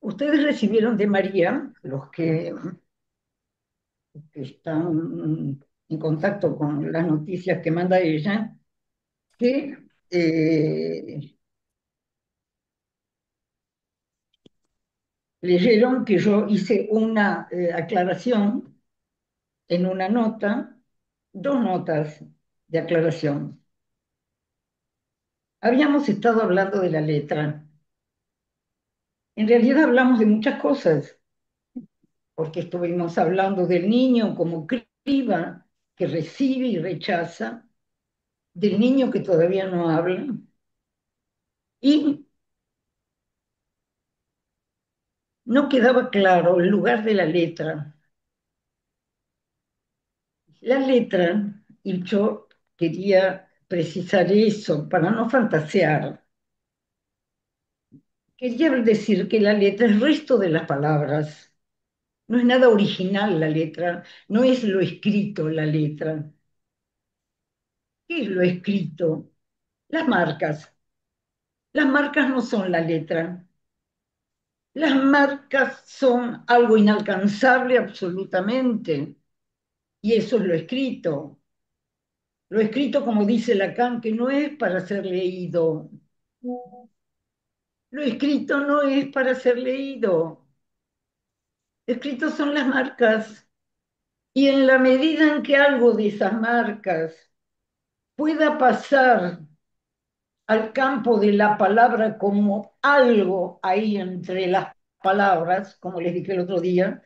Ustedes recibieron de María, los que están en contacto con las noticias que manda ella, que leyeron que yo hice una aclaración en una nota, dos notas de aclaración. Habíamos estado hablando de la letra. En realidad hablamos de muchas cosas, porque estuvimos hablando del niño como criba, que recibe y rechaza, del niño que todavía no habla, y no quedaba claro el lugar de la letra. La letra, y yo quería precisar eso para no fantasear, quería decir que la letra es el resto de las palabras. No es nada original la letra, no es lo escrito la letra. ¿Qué es lo escrito? Las marcas. Las marcas no son la letra. Las marcas son algo inalcanzable absolutamente. Y eso es lo escrito. Lo escrito, como dice Lacan, que no es para ser leído. Lo escrito no es para ser leído. Escritos son las marcas. Y en la medida en que algo de esas marcas pueda pasar al campo de la palabra como algo ahí entre las palabras, como les dije el otro día,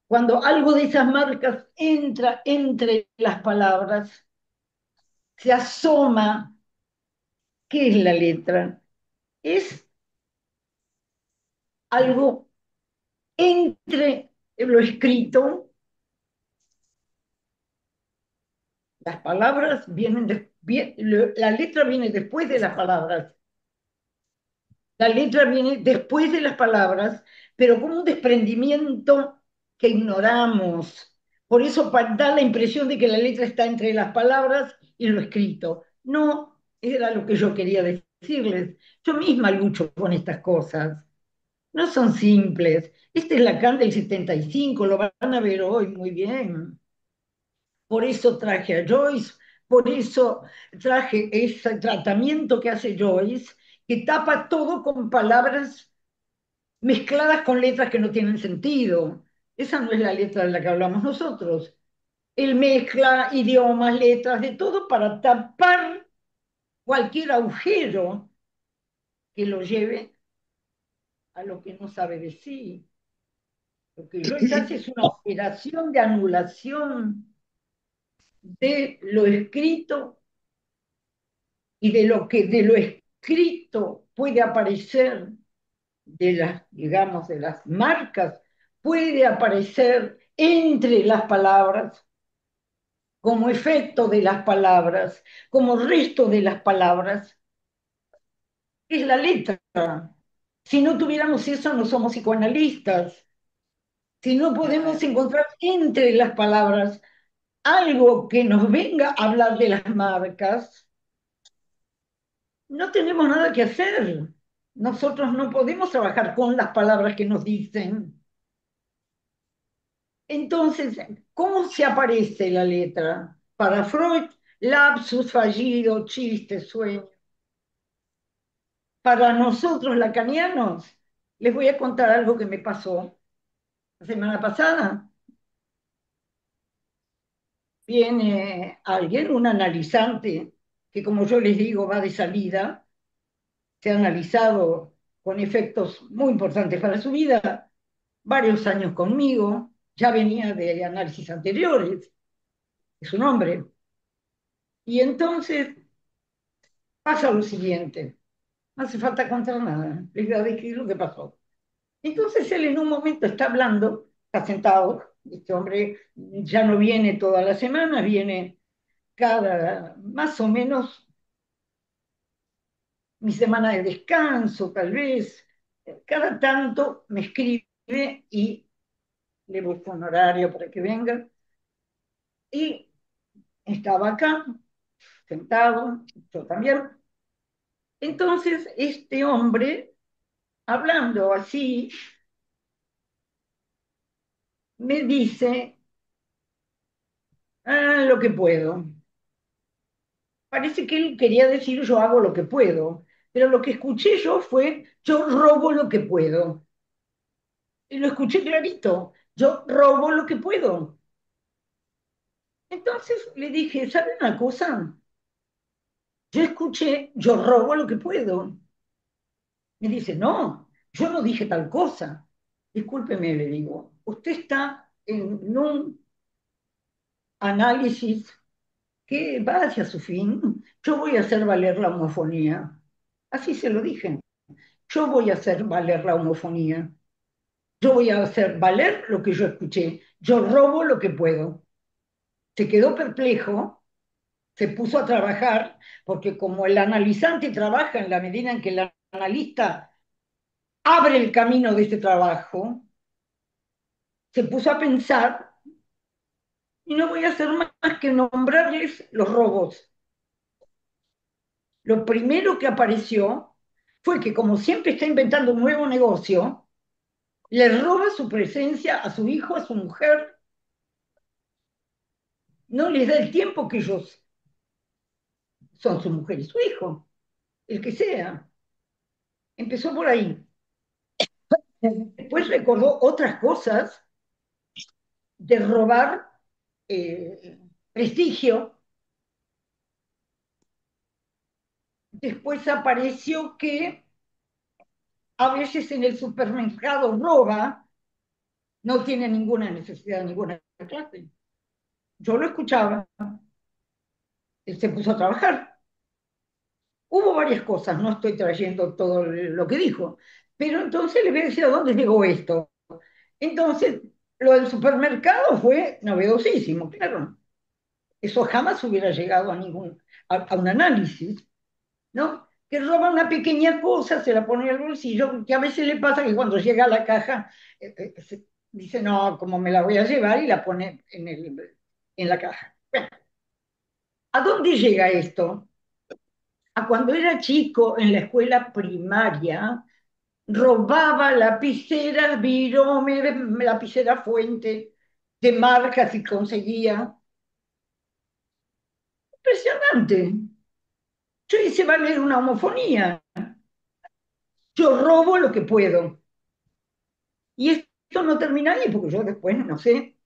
cuando algo de esas marcas entra entre las palabras, se asoma. ¿Qué es la letra? Es algo entre lo escrito, las palabras vienen la letra viene después de las palabras, la letra viene después de las palabras, pero como un desprendimiento que ignoramos. Por eso da la impresión de que la letra está entre las palabras y lo escrito. No era lo que yo quería decirles. Yo misma lucho con estas cosas. No son simples. Este es Lacan del 75, lo van a ver hoy muy bien. Por eso traje a Joyce, por eso traje ese tratamiento que hace Joyce, que tapa todo con palabras mezcladas con letras que no tienen sentido. Esa no es la letra de la que hablamos nosotros. Él mezcla idiomas, letras, de todo para tapar cualquier agujero que lo lleve a lo que no sabe de sí. Lo que Joyce hace es una operación de anulación de lo escrito y de lo que de lo escrito puede aparecer, de las, digamos, de las marcas, puede aparecer entre las palabras, como efecto de las palabras, como resto de las palabras, es la letra. Si no tuviéramos eso, no somos psicoanalistas. Si no podemos encontrar entre las palabras algo que nos venga a hablar de las marcas, no tenemos nada que hacer. Nosotros no podemos trabajar con las palabras que nos dicen. Entonces, ¿cómo se aparece la letra? Para Freud, lapsus, fallido, chiste, sueño. Para nosotros, lacanianos, les voy a contar algo que me pasó la semana pasada. Viene alguien, un analizante, que como yo les digo, va de salida, se ha analizado con efectos muy importantes para su vida, varios años conmigo, ya venía de análisis anteriores, es un hombre. Y entonces pasa lo siguiente, no hace falta contar nada, les voy a decir lo que pasó. Entonces él en un momento está hablando, está sentado, este hombre ya no viene toda la semana, viene cada, más o menos, mi semana de descanso, tal vez, cada tanto me escribe y le busco un horario para que venga. Y estaba acá, sentado, yo también. Entonces, este hombre, hablando así, me dice, lo que puedo. Parece que él quería decir yo hago lo que puedo, pero lo que escuché yo fue yo robo lo que puedo. Y lo escuché clarito, yo robo lo que puedo. Entonces le dije, ¿sabe una cosa? Yo escuché yo robo lo que puedo. Me dice, no, yo no dije tal cosa. Discúlpeme, le digo, usted está en un análisis que va hacia su fin. Yo voy a hacer valer la homofonía. Así se lo dije. Yo voy a hacer valer la homofonía. Yo voy a hacer valer lo que yo escuché. Yo robo lo que puedo. Se quedó perplejo, se puso a trabajar, porque como el analizante trabaja en la medida en que el analista abre el camino de este trabajo, se puso a pensar y no voy a hacer más que nombrarles los robos. Lo primero que apareció fue que como siempre está inventando un nuevo negocio, le roba su presencia a su hijo, a su mujer, no les da el tiempo que ellos son su mujer y su hijo, el que sea. Empezó por ahí. Después recordó otras cosas de robar prestigio. Después apareció que a veces en el supermercado roba, no tiene ninguna necesidad, ninguna clase. Yo lo escuchaba, él se puso a trabajar. Hubo varias cosas, no estoy trayendo todo lo que dijo, pero entonces le voy a decir a dónde llegó esto. Entonces, lo del supermercado fue novedosísimo, claro. Eso jamás hubiera llegado a a un análisis, ¿no? Que roba una pequeña cosa, se la pone en el bolsillo, que a veces le pasa que cuando llega a la caja, dice, no, como me la voy a llevar y la pone en la caja. Bueno, ¿a dónde llega esto? A cuando era chico en la escuela primaria, robaba lapiceras, virome, lapicera fuente, de marcas y conseguía. Impresionante. Yo hice valer una homofonía. Yo robo lo que puedo. Y esto no termina ahí, porque yo después, no sé,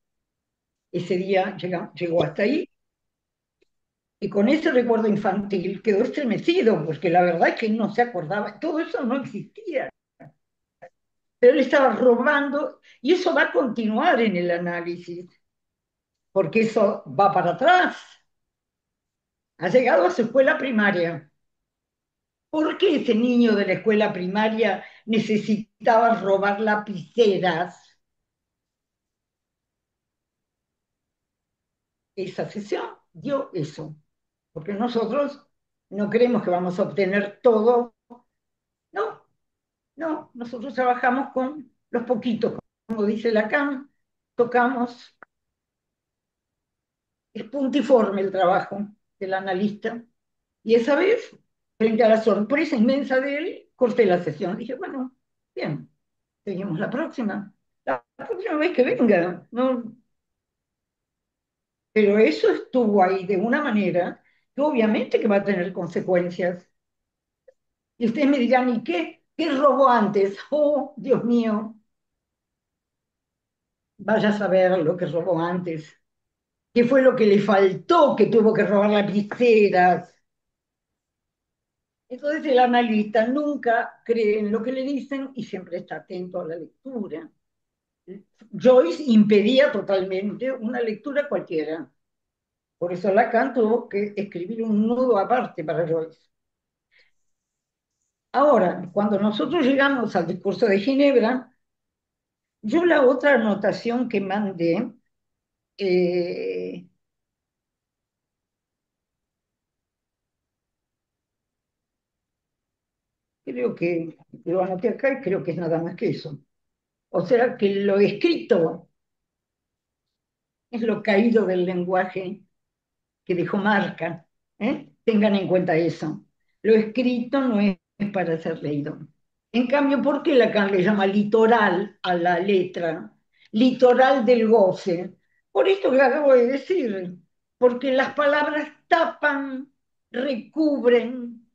ese día llegó hasta ahí. Y con ese recuerdo infantil quedó estremecido, porque la verdad es que él no se acordaba, todo eso no existía. Pero él estaba robando, y eso va a continuar en el análisis, porque eso va para atrás. Ha llegado a su escuela primaria. ¿Por qué ese niño de la escuela primaria necesitaba robar lapiceras? Esa sesión dio eso, porque nosotros no creemos que vamos a obtener todo. No, no, nosotros trabajamos con los poquitos, como dice Lacan, tocamos, es puntiforme el trabajo del analista. Y esa vez, frente a la sorpresa inmensa de él, corté la sesión. Dije, bueno, bien, seguimos la próxima. La próxima vez que venga, no, pero eso estuvo ahí de una manera que obviamente que va a tener consecuencias. Y ustedes me dirán, ¿y qué? ¿Qué robó antes? Oh, Dios mío, vaya a saber lo que robó antes. ¿Qué fue lo que le faltó que tuvo que robar lapiceras? Entonces el analista nunca cree en lo que le dicen y siempre está atento a la lectura. Joyce impedía totalmente una lectura cualquiera. Por eso Lacan tuvo que escribir un nudo aparte para Joyce. Ahora, cuando nosotros llegamos al discurso de Ginebra, yo la otra anotación que mandé, eh, creo que lo anoté acá y creo que es nada más que eso. O sea que lo escrito es lo caído del lenguaje que dejó marca. Tengan en cuenta eso. Lo escrito no es para ser leído. En cambio, ¿por qué Lacan le llama litoral a la letra? litoral del goce. Por esto que acabo de decir, porque las palabras tapan, recubren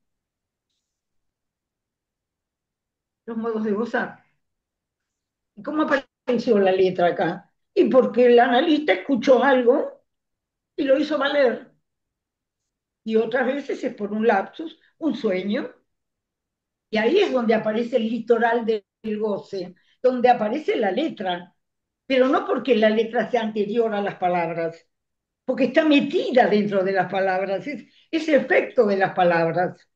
los modos de gozar. ¿Y cómo apareció la letra acá? Y porque el analista escuchó algo y lo hizo valer. Y otras veces es por un lapsus, un sueño, y ahí es donde aparece el litoral del goce, donde aparece la letra, pero no porque la letra sea anterior a las palabras, porque está metida dentro de las palabras, es efecto de las palabras.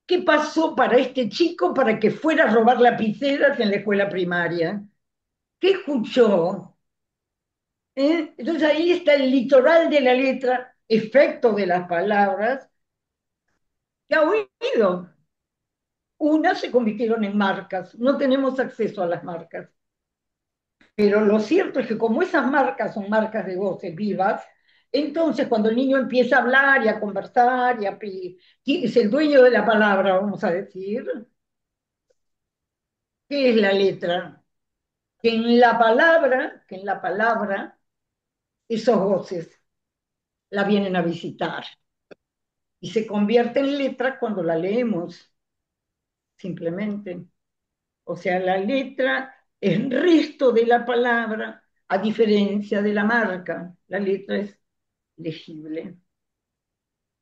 ¿Qué pasó para este chico para que fuera a robar lapiceras en la escuela primaria? ¿Qué escuchó? Entonces ahí está el litoral de la letra, efecto de las palabras, que ha oído. Unas se convirtieron en marcas, no tenemos acceso a las marcas, pero lo cierto es que como esas marcas son marcas de voces vivas, entonces cuando el niño empieza a hablar y a conversar y es el dueño de la palabra, vamos a decir, ¿qué es la letra? Que en la palabra, esos voces la vienen a visitar y se convierte en letra cuando la leemos, simplemente. O sea, la letra es el resto de la palabra, a diferencia de la marca. La letra es legible.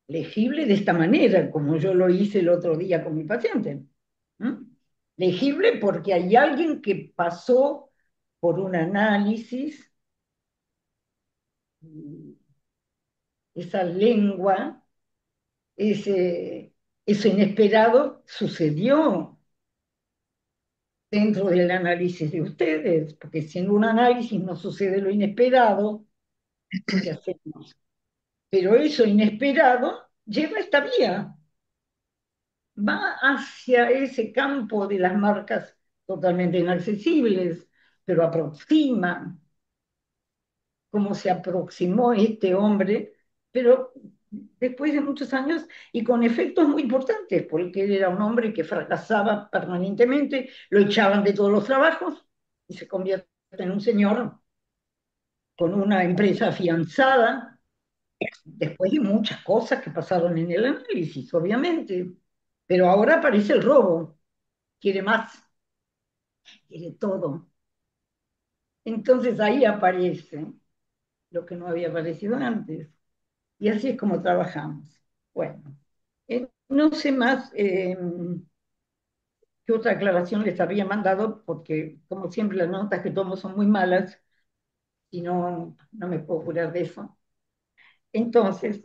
Legible de esta manera, como yo lo hice el otro día con mi paciente. ¿Mm? Legible porque hay alguien que pasó por un análisis, esa lengua, ese, eso inesperado sucedió dentro del análisis de ustedes, porque si en un análisis no sucede lo inesperado, ¿qué hacemos? Pero eso inesperado lleva esta vía, va hacia ese campo de las marcas totalmente inaccesibles, pero aproxima, como se aproximó este hombre, pero después de muchos años y con efectos muy importantes, porque él era un hombre que fracasaba permanentemente, lo echaban de todos los trabajos y se convierte en un señor con una empresa afianzada, después de muchas cosas que pasaron en el análisis, obviamente. Pero ahora aparece el robo, quiere más, quiere todo. Entonces ahí aparece lo que no había aparecido antes. Y así es como trabajamos. Bueno, no sé más qué otra aclaración les había mandado, porque como siempre las notas que tomo son muy malas y no me puedo curar de eso. Entonces,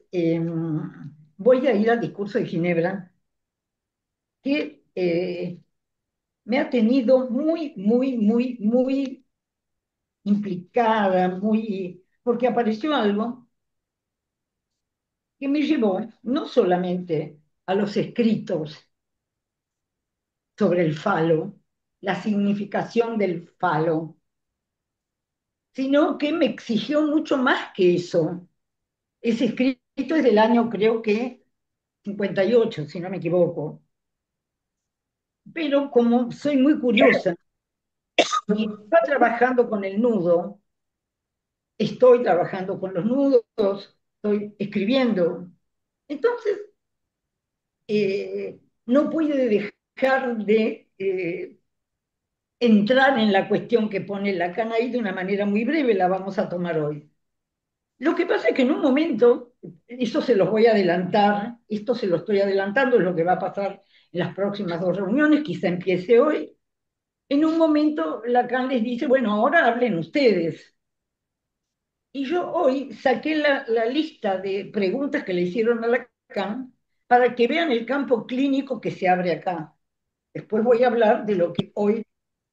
voy a ir al discurso de Ginebra, que me ha tenido muy, muy, muy, muy implicada, muy, porque apareció algo que me llevó no solamente a los escritos sobre el falo, la significación del falo, sino que me exigió mucho más que eso. Ese escrito es del año, creo que 58, si no me equivoco. Pero como soy muy curiosa y está trabajando con el nudo, estoy trabajando con los nudos, estoy escribiendo. Entonces, no puede dejar de entrar en la cuestión que pone Lacan ahí de una manera muy breve, la vamos a tomar hoy. Lo que pasa es que en un momento, esto se los voy a adelantar, esto se lo estoy adelantando, es lo que va a pasar en las próximas dos reuniones, quizá empiece hoy. En un momento Lacan les dice, bueno, ahora hablen ustedes. Y yo hoy saqué la lista de preguntas que le hicieron a Lacan para que vean el campo clínico que se abre acá. Después voy a hablar de lo que hoy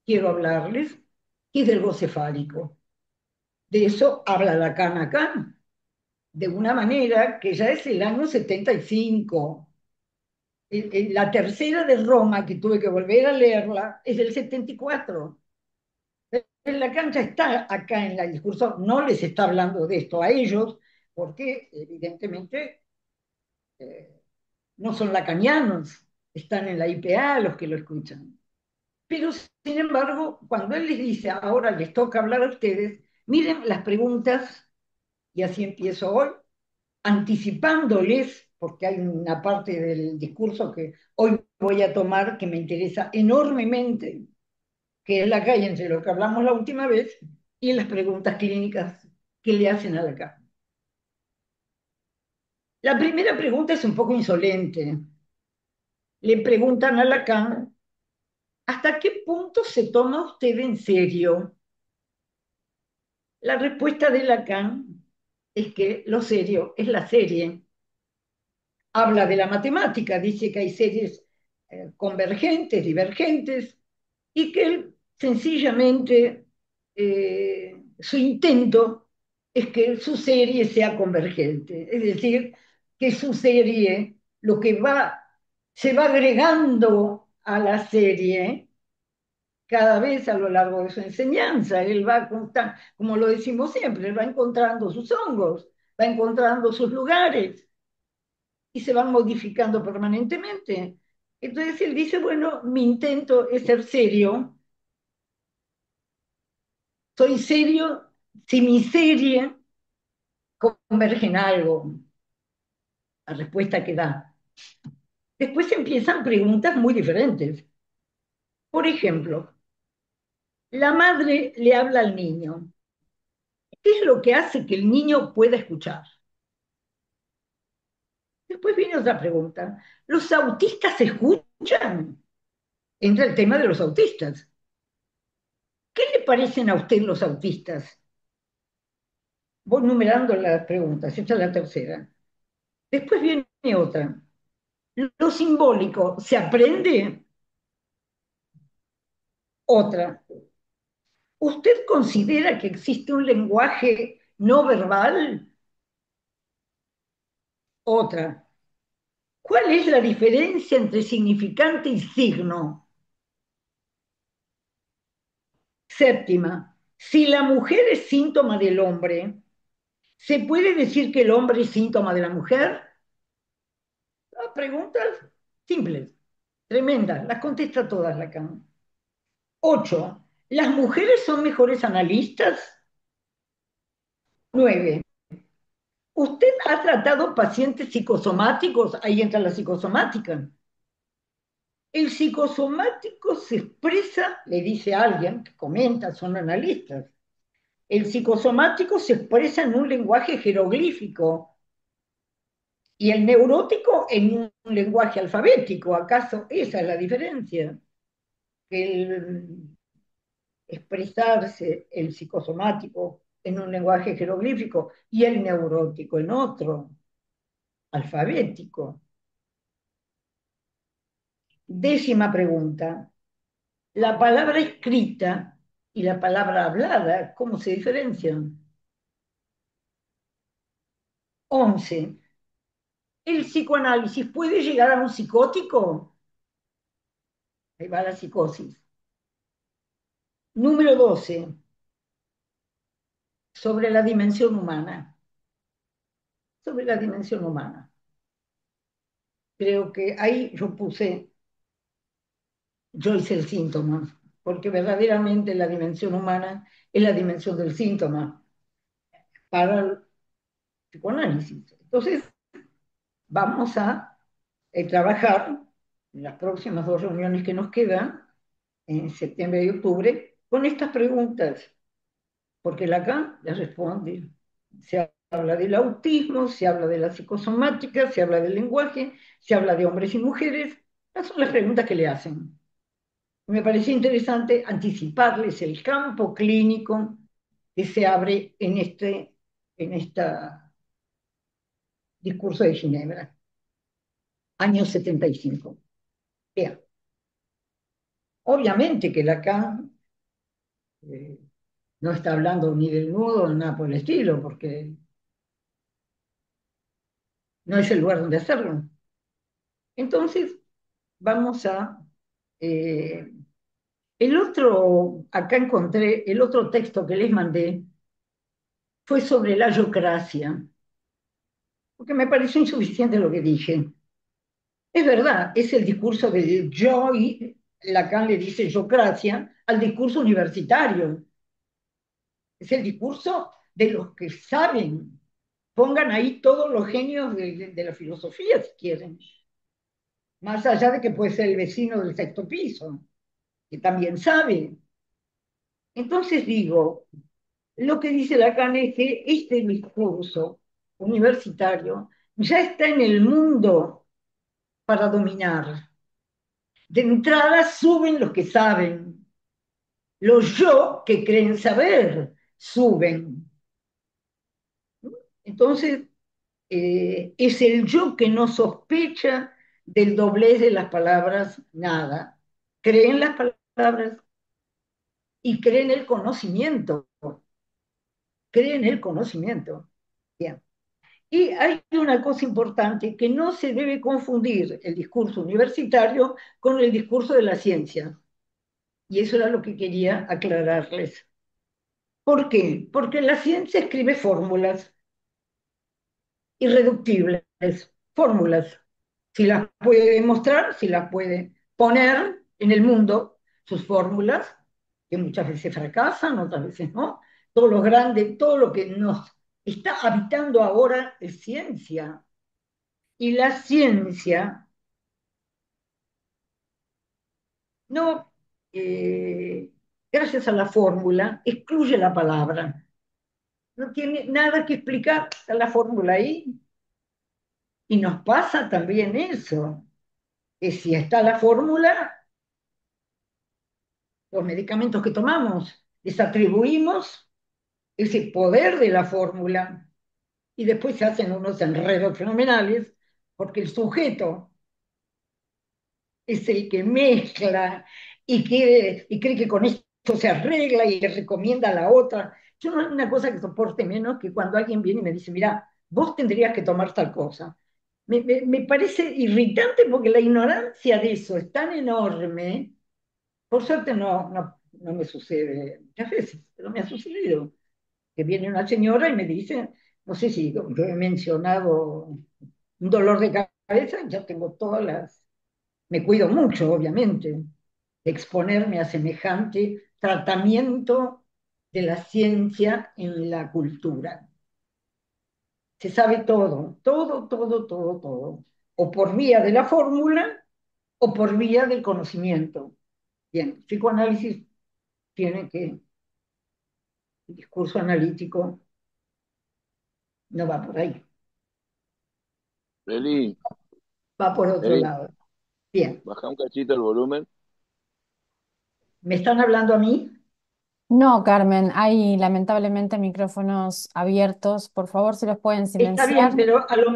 quiero hablarles, que es del goce fálico. De eso habla Lacan acá, de una manera que ya es el año 75. La tercera de Roma, que tuve que volver a leerla, es del 74. La cancha está acá en el discurso, no les está hablando de esto a ellos, porque evidentemente eh, no son lacanianos, están en la IPA los que lo escuchan. Pero, sin embargo, cuando él les dice, ahora les toca hablar a ustedes, miren las preguntas, y así empiezo hoy, anticipándoles, porque hay una parte del discurso que hoy voy a tomar que me interesa enormemente, que es la calle entre lo que hablamos la última vez y las preguntas clínicas que le hacen a Lacan. La primera pregunta es un poco insolente. Le preguntan a Lacan, ¿hasta qué punto se toma usted en serio? La respuesta de Lacan es que lo serio es la serie. Habla de la matemática, dice que hay series convergentes, divergentes, y que él sencillamente su intento es que su serie sea convergente, es decir, que su serie, lo que va, se va agregando a la serie cada vez a lo largo de su enseñanza. Él va, como lo decimos siempre, él va encontrando sus hongos, va encontrando sus lugares y se van modificando permanentemente. Entonces él dice, bueno, mi intento es ser serio, soy serio si mi serie converge en algo, la respuesta que da. Después empiezan preguntas muy diferentes. Por ejemplo, la madre le habla al niño. ¿Qué es lo que hace que el niño pueda escuchar? Después viene otra pregunta. ¿Los autistas escuchan? Entra el tema de los autistas. ¿Qué le parecen a usted los autistas? Voy numerando las preguntas, esta es la tercera. Después viene otra. ¿Lo simbólico se aprende? Otra. ¿Usted considera que existe un lenguaje no verbal? Otra. ¿Cuál es la diferencia entre significante y signo? Séptima. Si la mujer es síntoma del hombre, ¿se puede decir que el hombre es síntoma de la mujer? Preguntas simples, tremendas, las contesta todas Lacan. 8. ¿Las mujeres son mejores analistas? 9. ¿Usted ha tratado pacientes psicosomáticos? Ahí entra la psicosomática. El psicosomático se expresa, le dice alguien que comenta, son analistas. El psicosomático se expresa en un lenguaje jeroglífico y el neurótico en un lenguaje alfabético. ¿Acaso esa es la diferencia? El expresarse el psicosomático en un lenguaje jeroglífico y el neurótico en otro, alfabético. Décima pregunta. La palabra escrita y la palabra hablada, ¿cómo se diferencian? 11. ¿El psicoanálisis puede llegar a un psicótico? Ahí va la psicosis. Número 12. Sobre la dimensión humana. Sobre la dimensión humana. Creo que ahí yo puse, yo hice el síntoma, porque verdaderamente la dimensión humana es la dimensión del síntoma para el psicoanálisis. Entonces, vamos a trabajar en las próximas dos reuniones que nos quedan, en septiembre y octubre, con estas preguntas, porque Lacan les responde. Se habla del autismo, se habla de la psicosomática, se habla del lenguaje, se habla de hombres y mujeres. Esas son las preguntas que le hacen. Me parece interesante anticiparles el campo clínico que se abre en este discurso de Ginebra, año 75. Bien, obviamente que Lacan eh, no está hablando ni del nudo ni nada por el estilo, porque no es el lugar donde hacerlo. Entonces, vamos a... eh, el otro, acá encontré, el otro texto que les mandé fue sobre la yocracia, porque me pareció insuficiente lo que dije. Es verdad, es el discurso de Joy, Lacan le dice yocracia al discurso universitario. Es el discurso de los que saben. Pongan ahí todos los genios de la filosofía, si quieren. Más allá de que puede ser el vecino del sexto piso, que también sabe. Entonces digo, lo que dice Lacan es que este discurso universitario ya está en el mundo para dominar. De entrada suben los que saben, los yo que creen saber suben. Entonces, es el yo que no sospecha del doblez de las palabras nada. Cree en las palabras y cree en el conocimiento. Cree en el conocimiento. Bien. Y hay una cosa importante, que no se debe confundir el discurso universitario con el discurso de la ciencia. Y eso era lo que quería aclararles. ¿Por qué? Porque la ciencia escribe fórmulas irreductibles, fórmulas. Si las puede demostrar, si las puede poner en el mundo, sus fórmulas, que muchas veces fracasan, otras veces no. Todo lo grande, todo lo que nos está habitando ahora es ciencia. Y la ciencia no, gracias a la fórmula, excluye la palabra. No tiene nada que explicar, está la fórmula ahí. Y nos pasa también eso, que si está la fórmula, los medicamentos que tomamos, les atribuimos ese poder de la fórmula y después se hacen unos enredos fenomenales porque el sujeto es el que mezcla y cree que con esto se arregla y le recomienda a la otra. Yo no hay una cosa que soporte menos que cuando alguien viene y me dice, mira, vos tendrías que tomar tal cosa. Me parece irritante porque la ignorancia de eso es tan enorme. Por suerte no me sucede muchas veces, pero me ha sucedido que viene una señora y me dice, no sé si yo he mencionado un dolor de cabeza, ya tengo todas las, me cuido mucho, obviamente, de exponerme a semejante tratamiento de la ciencia en la cultura. Se sabe todo, todo, todo, todo, todo, o por vía de la fórmula o por vía del conocimiento. Bien, psicoanálisis tiene que, el discurso analítico no va por ahí, Eli, va por otro Eli, lado. Bien, baja un cachito el volumen. ¿me están hablando a mí? No, Carmen, hay lamentablemente micrófonos abiertos. Por favor, si los pueden Está silenciar. bien, pero a lo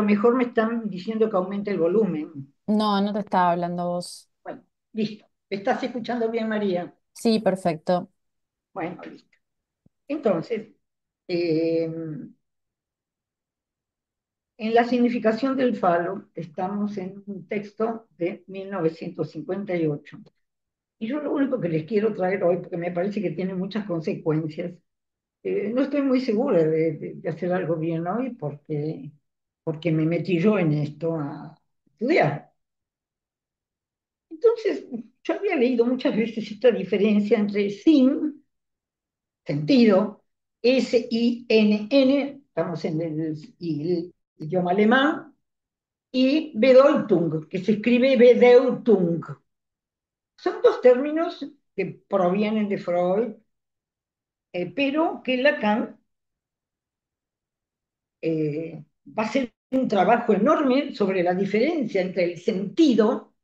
mejor me están diciendo que aumente el volumen. No, no te estaba hablando vos. Bueno, listo. ¿Me estás escuchando bien, María? Sí, perfecto. Bueno, listo. Entonces, eh, en la significación del falo, estamos en un texto de 1958. Y yo lo único que les quiero traer hoy, porque me parece que tiene muchas consecuencias, no estoy muy segura de hacer algo bien hoy porque me metí yo en esto a estudiar. Entonces, yo había leído muchas veces esta diferencia entre sin, sentido, S-I-N-N, estamos en el idioma alemán, y Bedeutung, que se escribe Bedeutung. Son dos términos que provienen de Freud, pero que Lacan va a ser un trabajo enorme sobre la diferencia entre el sentido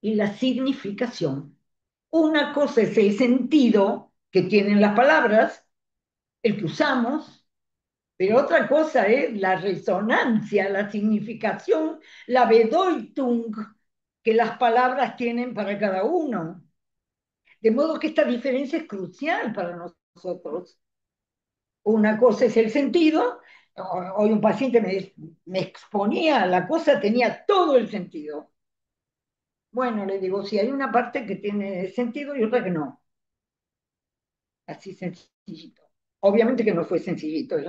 y la significación. Una cosa es el sentido que tienen las palabras, el que usamos, pero otra cosa es la resonancia, la significación, la Bedeutung que las palabras tienen para cada uno. De modo que esta diferencia es crucial para nosotros. Una cosa es el sentido. Hoy un paciente me exponía, la cosa tenía todo el sentido. Bueno, le digo, sí, hay una parte que tiene sentido y otra que no. Así sencillito. Obviamente que no fue sencillito, es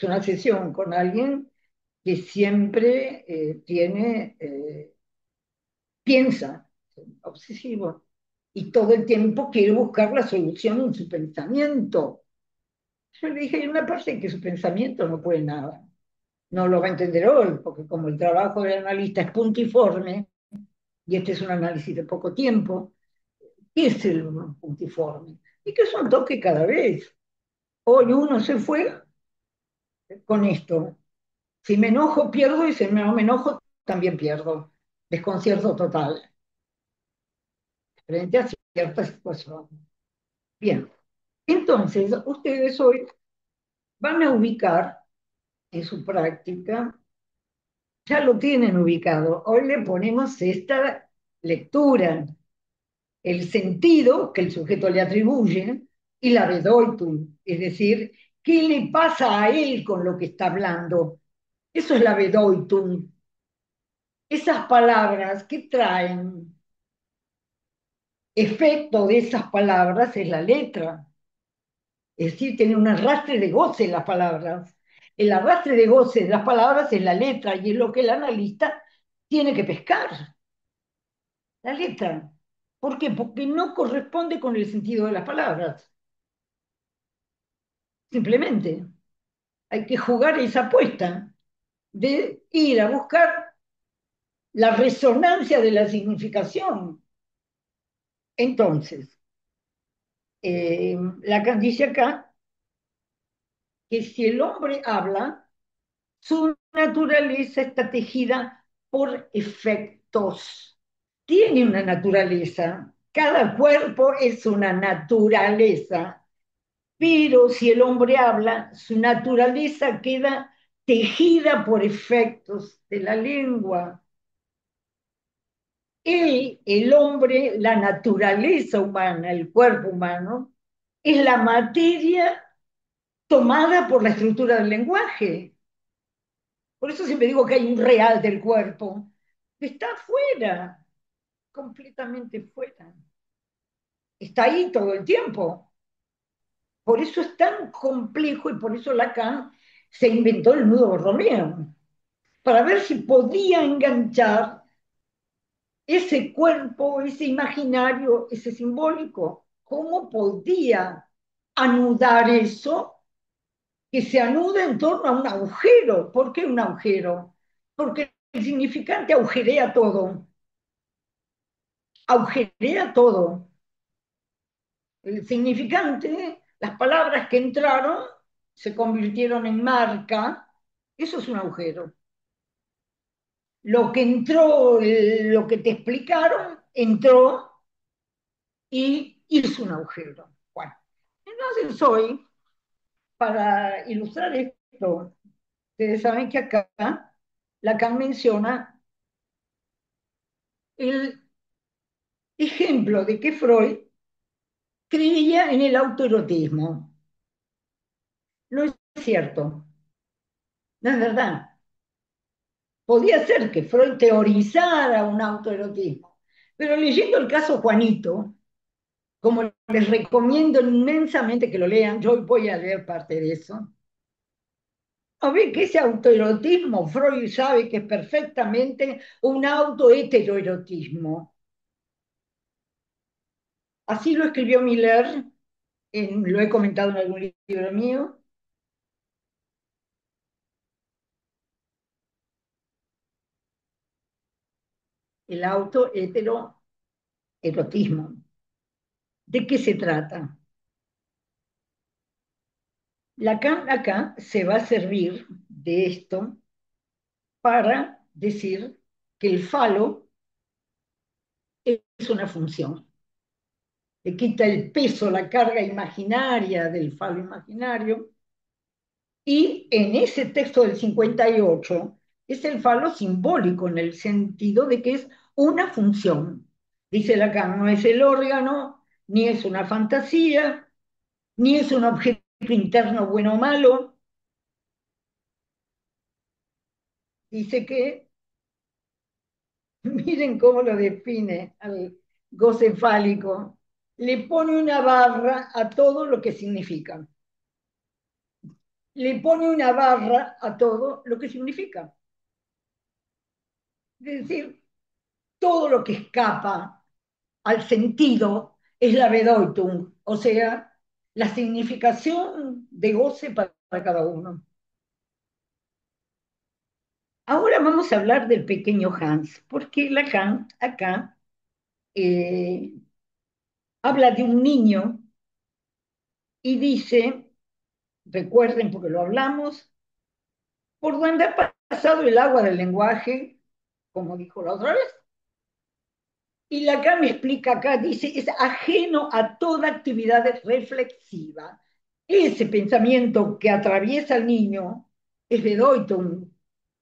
una sesión con alguien que siempre piensa, obsesivo. Y todo el tiempo quiere buscar la solución en su pensamiento. Yo le dije, hay una parte en que su pensamiento no puede nada. No lo va a entender hoy, porque como el trabajo del analista es puntiforme, y este es un análisis de poco tiempo, ¿qué es el puntiforme? Y que es un toque cada vez. Hoy uno se fue con esto. Si me enojo, pierdo, y si no me enojo, también pierdo. Desconcierto total frente a cierta situación. Bien, entonces ustedes hoy van a ubicar en su práctica, ya lo tienen ubicado, hoy le ponemos esta lectura, el sentido que el sujeto le atribuye y la Bedeutung, es decir, qué le pasa a él con lo que está hablando. Eso es la Bedeutung. Esas palabras que traen efecto de esas palabras es la letra. Es decir, tiene un arrastre de goce en las palabras. El arrastre de goce de las palabras es la letra y es lo que el analista tiene que pescar, la letra. ¿Por qué? Porque no corresponde con el sentido de las palabras. Simplemente hay que jugar esa apuesta de ir a buscar la resonancia de la significación. Entonces, Lacan dice acá que si el hombre habla, su naturaleza está tejida por efectos. Tiene una naturaleza. Cada cuerpo es una naturaleza. Pero si el hombre habla, su naturaleza queda tejida por efectos de la lengua. El hombre, la naturaleza humana, el cuerpo humano, es la materia tomada por la estructura del lenguaje. Por eso siempre digo que hay un real del cuerpo, que está fuera, completamente fuera. Está ahí todo el tiempo. Por eso es tan complejo y por eso Lacan se inventó el nudo borromeo, para ver si podía enganchar ese cuerpo, ese imaginario, ese simbólico. ¿Cómo podía anudar eso que se anuda en torno a un agujero? ¿Por qué un agujero? Porque el significante agujerea todo, agujerea todo. El significante, las palabras que entraron, se convirtieron en marca, eso es un agujero. Lo que entró, lo que te explicaron, entró y hizo un agujero. Bueno, entonces hoy, para ilustrar esto, ustedes saben que acá Lacan menciona el ejemplo de que Freud creía en el autoerotismo. No es cierto, no es verdad. Podía ser que Freud teorizara un autoerotismo, pero leyendo el caso Juanito, como les recomiendo inmensamente que lo lean, yo voy a leer parte de eso, a ver que ese autoerotismo, Freud sabe que es perfectamente un autoheteroerotismo. Así lo escribió Miller, lo he comentado en algún libro mío, el autoheteroerotismo. ¿De qué se trata? Lacan acá se va a servir de esto para decir que el falo es una función. Le quita el peso, la carga imaginaria del falo imaginario. Y en ese texto del 58 es el falo simbólico en el sentido de que es una función. Dice Lacan, no es el órgano, ni es una fantasía, ni es un objeto interno bueno o malo. Dice que, miren cómo lo define al goce fálico, le pone una barra a todo lo que significa. Le pone una barra a todo lo que significa. Es decir, todo lo que escapa. al sentido es la Bedeutung, o sea, la significación de goce para cada uno. Ahora vamos a hablar del pequeño Hans, porque Lacan acá eh, habla de un niño y dice, recuerden porque lo hablamos, por donde ha pasado el agua del lenguaje, como dijo la otra vez, y Lacan me explica acá, dice, es ajeno a toda actividad reflexiva. Ese pensamiento que atraviesa al niño es Bedeutung,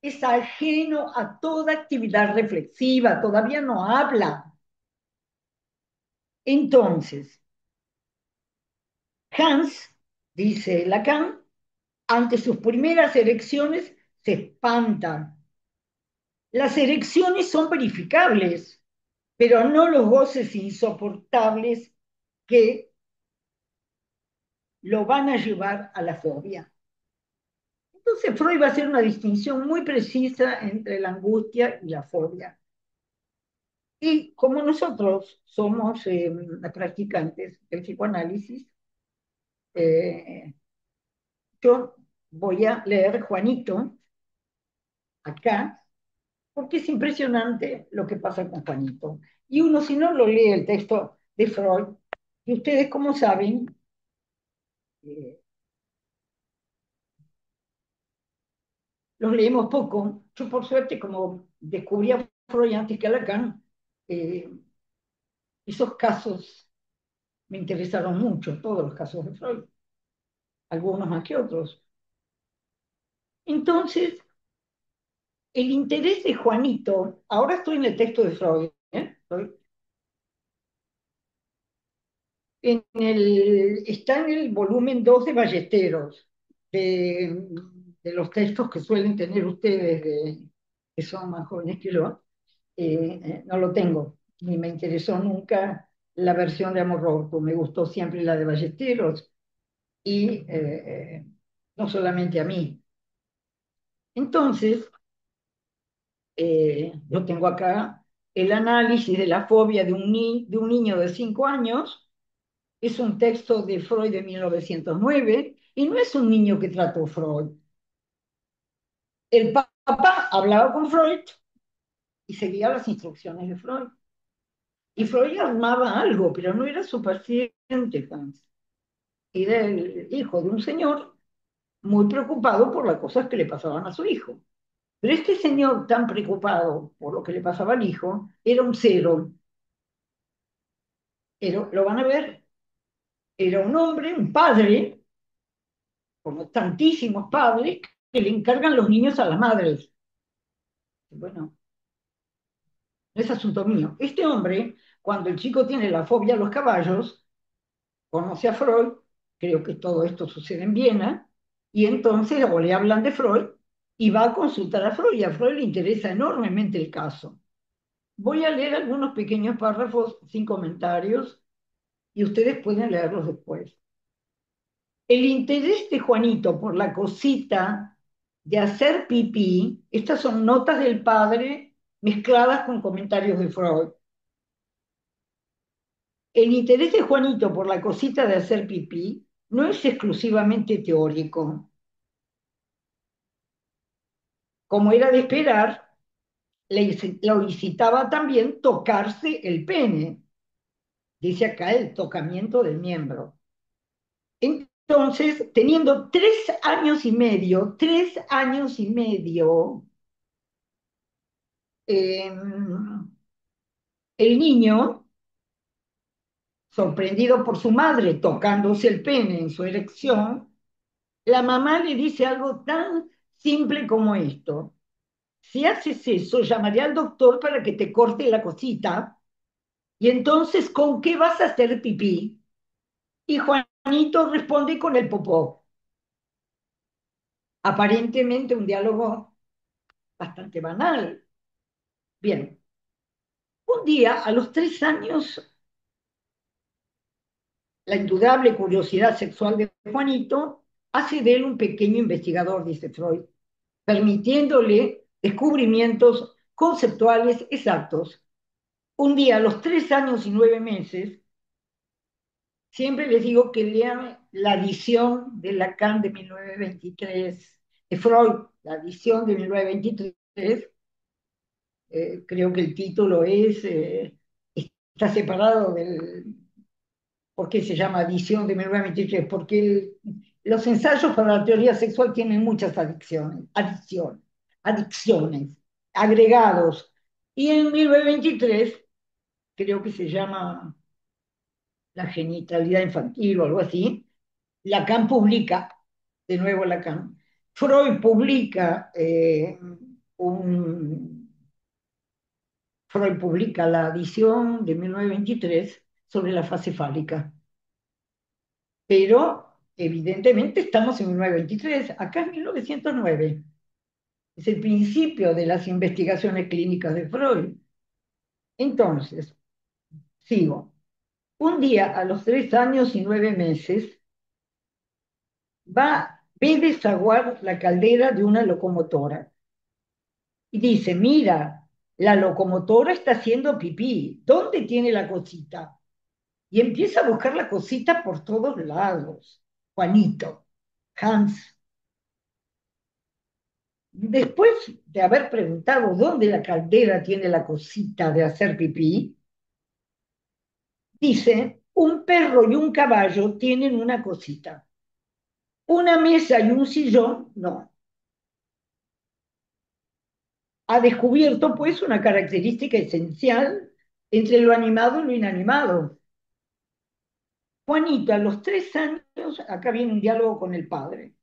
es ajeno a toda actividad reflexiva, todavía no habla. Entonces, Hans, dice Lacan, ante sus primeras erecciones se espanta. Las erecciones son verificables, pero no los goces insoportables que lo van a llevar a la fobia. Entonces Freud va a hacer una distinción muy precisa entre la angustia y la fobia. Y como nosotros somos practicantes del psicoanálisis, eh, yo voy a leer Juanito acá, porque es impresionante lo que pasa con Juanito. Y uno, si no lo lee el texto de Freud, y ustedes como saben, eh, los leemos poco. Yo por suerte, como descubrí a Freud antes que a Lacan, eh, esos casos me interesaron mucho, todos los casos de Freud, algunos más que otros. Entonces, el interés de Juanito, ahora estoy en el texto de Freud, está en el volumen 2 de Ballesteros, de, de los textos que suelen tener ustedes, que son más jóvenes que yo, no lo tengo, ni me interesó nunca la versión de Amor Roto, me gustó siempre la de Ballesteros, y no solamente a mí. Entonces, yo tengo acá el análisis de la fobia de un niño de 5 años, es un texto de Freud de 1909 y no es un niño que trató Freud. El papá hablaba con Freud y seguía las instrucciones de Freud. Y Freud armaba algo, pero no era su paciente, Hans. Era el hijo de un señor muy preocupado por las cosas que le pasaban a su hijo. Pero este señor tan preocupado por lo que le pasaba al hijo era un cero. Lo van a ver, era un hombre, un padre, como tantísimos padres, que le encargan los niños a las madres. Bueno, no es asunto mío. Este hombre, cuando el chico tiene la fobia a los caballos, conoce a Freud, creo que todo esto sucede en Viena, y entonces o le hablan de Freud y va a consultar a Freud, y a Freud le interesa enormemente el caso. Voy a leer algunos pequeños párrafos sin comentarios y ustedes pueden leerlos después. El interés de Juanito por la cosita de hacer pipí, estas son notas del padre mezcladas con comentarios de Freud. El interés de Juanito por la cosita de hacer pipí no es exclusivamente teórico. Como era de esperar, lo incitaba también tocarse el pene. Dice acá el tocamiento del miembro. Entonces, teniendo 3 años y medio, 3 años y medio, eh, el niño, sorprendido por su madre tocándose el pene en su erección, la mamá le dice algo tan simple como esto. Si haces eso, llamaré al doctor para que te corte la cosita y entonces, ¿con qué vas a hacer pipí? Y Juanito responde con el popó. Aparentemente un diálogo bastante banal. Bien, un día, a los 3 años, la indudable curiosidad sexual de Juanito hace de él un pequeño investigador, dice Freud, permitiéndole descubrimientos conceptuales exactos. Un día, a los 3 años y 9 meses, siempre les digo que lean la edición de Lacan de 1923, de Freud, la edición de 1923. Creo que el título está separado ¿por qué se llama edición de 1923? Porque los ensayos para la teoría sexual tienen muchas adicciones, agregados. Y en 1923, creo que se llama la genitalidad infantil o algo así, Lacan publica, de nuevo Lacan, Freud publica, Freud publica la edición de 1923 sobre la fase fálica, pero evidentemente estamos en 1923, acá es 1909, es el principio de las investigaciones clínicas de Freud. Entonces, sigo. Un día, a los 3 años y 9 meses, ve desaguar la caldera de una locomotora y dice, mira, la locomotora está haciendo pipí, ¿dónde tiene la cosita? Y empieza a buscar la cosita por todos lados. Juanito, Hans. Después de haber preguntado dónde la caldera tiene la cosita de hacer pipí, dice, un perro y un caballo tienen una cosita. Una mesa y un sillón, no. Ha descubierto, pues, una característica esencial entre lo animado y lo inanimado. Juanito, a los 3 años, acá viene un diálogo con el padre,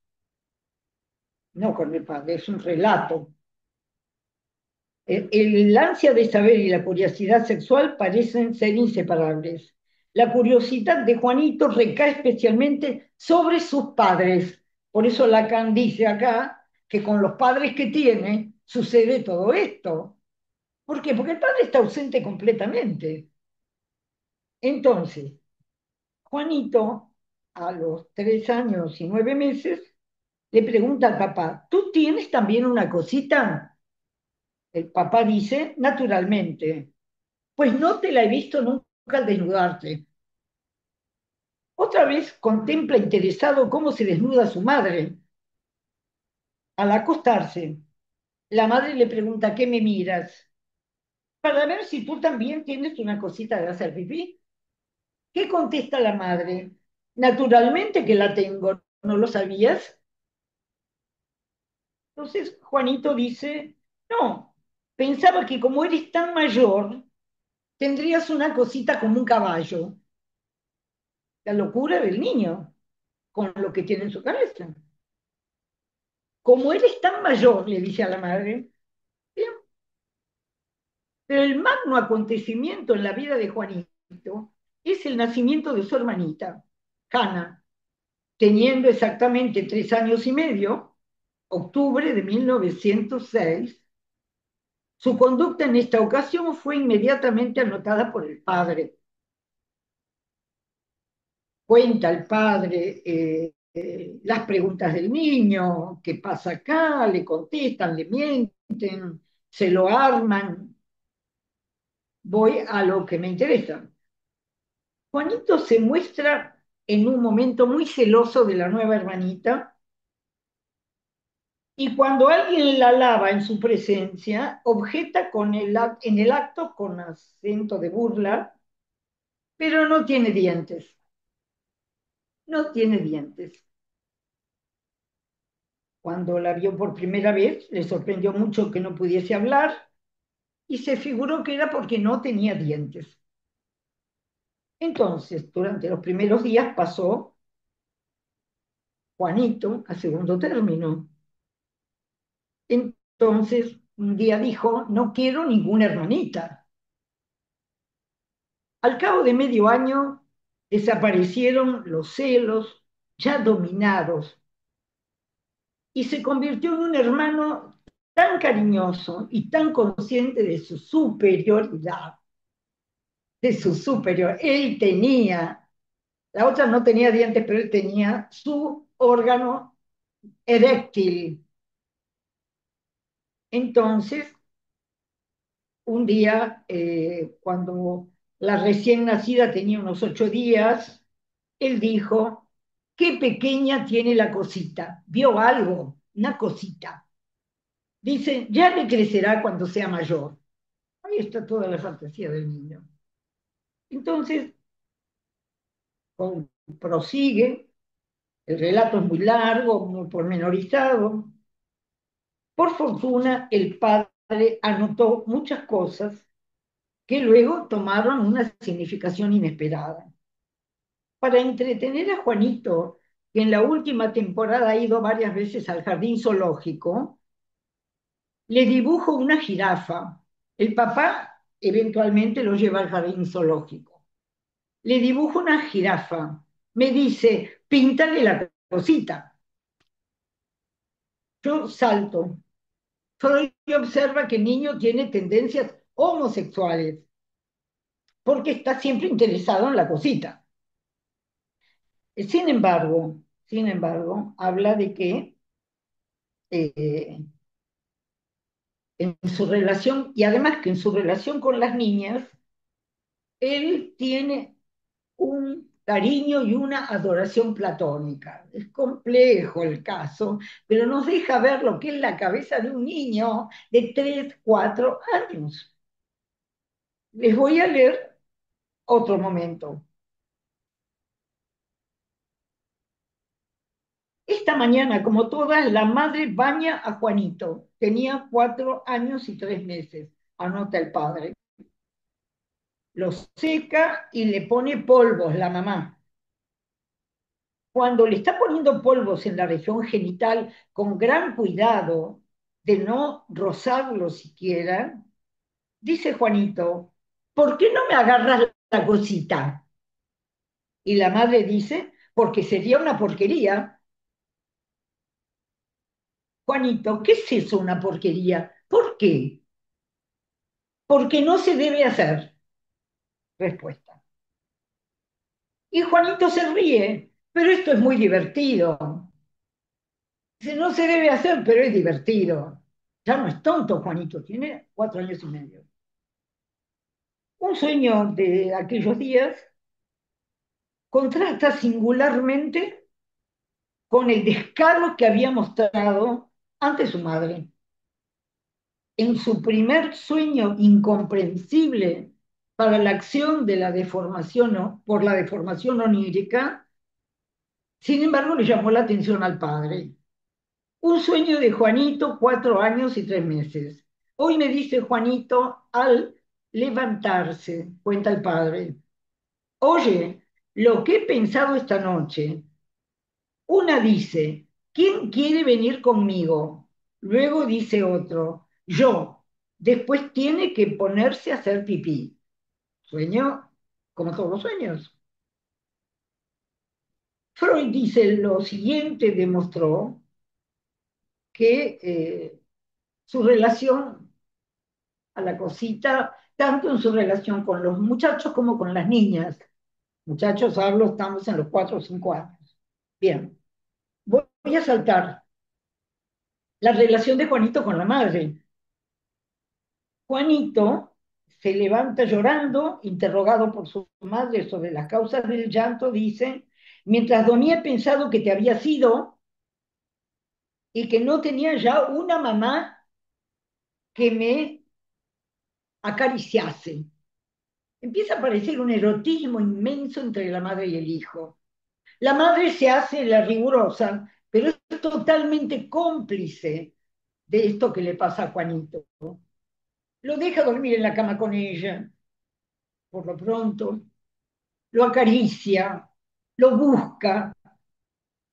no con el padre, es un relato. El ansia de saber y la curiosidad sexual parecen ser inseparables. La curiosidad de Juanito recae especialmente sobre sus padres. Por eso Lacan dice acá que con los padres que tiene sucede todo esto. ¿Por qué? Porque el padre está ausente completamente. Entonces, Juanito, a los 3 años y 9 meses, le pregunta al papá, ¿tú tienes también una cosita? El papá dice, naturalmente. Pues no te la he visto nunca al desnudarte. Otra vez contempla interesado cómo se desnuda su madre. Al acostarse, la madre le pregunta, ¿qué me miras? Para ver si tú también tienes una cosita de hacer pipí. ¿Qué contesta la madre? Naturalmente que la tengo, ¿no lo sabías? Entonces Juanito dice, no, pensaba que como eres tan mayor, tendrías una cosita como un caballo. La locura del niño con lo que tiene en su cabeza. Como eres tan mayor, le dice a la madre, bien, pero el magno acontecimiento en la vida de Juanito es el nacimiento de su hermanita, Hanna, teniendo exactamente 3 años y medio, octubre de 1906. Su conducta en esta ocasión fue inmediatamente anotada por el padre. Cuenta el padre las preguntas del niño, qué pasa acá, le contestan, le mienten, se lo arman. Voy a lo que me interesa. Juanito se muestra en un momento muy celoso de la nueva hermanita y cuando alguien la alaba en su presencia, objeta en el acto con acento de burla, pero no tiene dientes. No tiene dientes. Cuando la vio por primera vez, le sorprendió mucho que no pudiese hablar y se figuró que era porque no tenía dientes. Entonces, durante los primeros días pasó Juanito a segundo término. Entonces, un día dijo, no quiero ninguna hermanita. Al cabo de medio año, desaparecieron los celos ya dominados y se convirtió en un hermano tan cariñoso y tan consciente de su superioridad, de su superior. Él tenía, la otra no tenía dientes, pero él tenía su órgano eréctil. Entonces, un día, cuando la recién nacida tenía unos 8 días, él dijo, qué pequeña tiene la cosita. ¿Vio algo? Una cosita. Dice, ya le crecerá cuando sea mayor. Ahí está toda la fantasía del niño. Entonces, prosigue, el relato es muy largo, muy pormenorizado. Por fortuna, el padre anotó muchas cosas que luego tomaron una significación inesperada. Para entretener a Juanito, que en la última temporada ha ido varias veces al jardín zoológico, le dibujo una jirafa. El papá eventualmente lo lleva al jardín zoológico. Le dibujo una jirafa. Me dice, píntale la cosita. Yo salto. Freud observa que el niño tiene tendencias homosexuales porque está siempre interesado en la cosita. Sin embargo, habla de que eh, en su relación, y además que en su relación con las niñas, él tiene un cariño y una adoración platónica. Es complejo el caso, pero nos deja ver lo que es la cabeza de un niño de 3, 4 años. Les voy a leer otro momento. Esta mañana, como todas, la madre baña a Juanito. Tenía 4 años y 3 meses, anota el padre. Lo seca y le pone polvos la mamá. Cuando le está poniendo polvos en la región genital con gran cuidado de no rozarlo siquiera, dice Juanito, ¿por qué no me agarras la cosita? Y la madre dice, porque sería una porquería. Juanito, ¿qué es eso, una porquería? ¿Por qué? Porque no se debe hacer. Respuesta. Y Juanito se ríe, pero esto es muy divertido. Dice, no se debe hacer, pero es divertido. Ya no es tonto, Juanito, tiene 4 años y medio. Un sueño de aquellos días contrasta singularmente con el descaro que había mostrado ante su madre. En su primer sueño incomprensible para la acción de la deformación, por la deformación onírica, sin embargo, le llamó la atención al padre. Un sueño de Juanito, 4 años y 3 meses. Hoy me dice Juanito al levantarse, cuenta el padre. Oye, lo que he pensado esta noche. Una dice, ¿quién quiere venir conmigo? Luego dice otro, yo. Después tiene que ponerse a hacer pipí. Sueño como todos los sueños. Freud dice lo siguiente, demostró que su relación a la cosita, tanto en su relación con los muchachos como con las niñas. Muchachos, hablo, estamos en los 4 o 5 años. Bien, voy a saltar la relación de Juanito con la madre. Juanito se levanta llorando, interrogado por su madre sobre las causas del llanto, dice, mientras Doña he pensado que te había ido y que no tenía ya una mamá que me acariciase. Empieza a aparecer un erotismo inmenso entre la madre y el hijo. La madre se hace la rigurosa, pero es totalmente cómplice de esto que le pasa a Juanito. Lo deja dormir en la cama con ella, por lo pronto, lo acaricia, lo busca,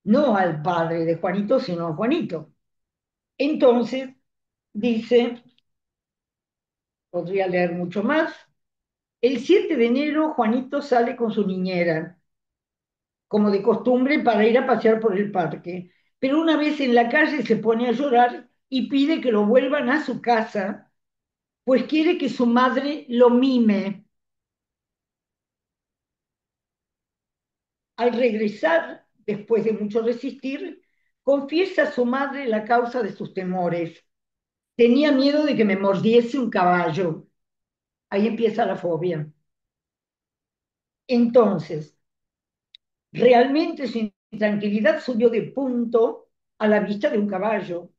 no al padre de Juanito, sino a Juanito. Entonces, dice, podría leer mucho más, el 7 de enero Juanito sale con su niñera, como de costumbre, para ir a pasear por el parque. Pero una vez en la calle se pone a llorar y pide que lo vuelvan a su casa, pues quiere que su madre lo mime. Al regresar, después de mucho resistir, confiesa a su madre la causa de sus temores. Tenía miedo de que me mordiese un caballo. Ahí empieza la fobia. Entonces, realmente su intranquilidad subió de punto a la vista de un caballo.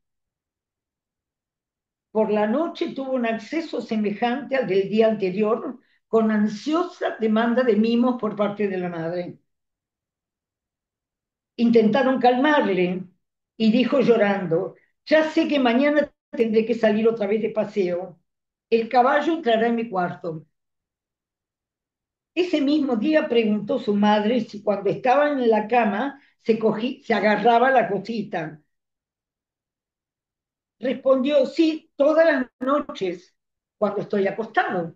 Por la noche tuvo un acceso semejante al del día anterior, con ansiosa demanda de mimos por parte de la madre. Intentaron calmarle y dijo llorando, ya sé que mañana tendré que salir otra vez de paseo. El caballo entrará en mi cuarto. Ese mismo día preguntó su madre si cuando estaba en la cama se agarraba la cosita. Respondió, sí, todas las noches, cuando estoy acostado.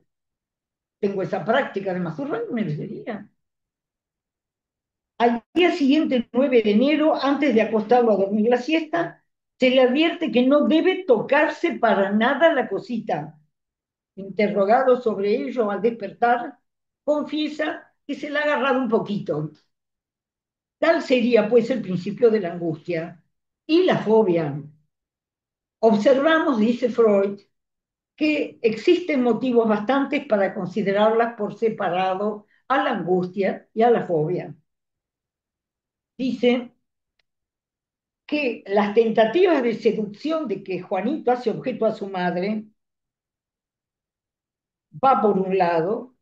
Tengo esa práctica de masturbarme desde día. Al día siguiente, 9 de enero, antes de acostarlo a dormir la siesta, se le advierte que no debe tocarse para nada la cosita. Interrogado sobre ello al despertar, confiesa que se le ha agarrado un poquito. Tal sería, pues, el principio de la angustia y la fobia. Observamos, dice Freud, que existen motivos bastantes para considerarlas por separado a la angustia y a la fobia. Dice que las tentativas de seducción de que Juanito hace objeto a su madre va por un lado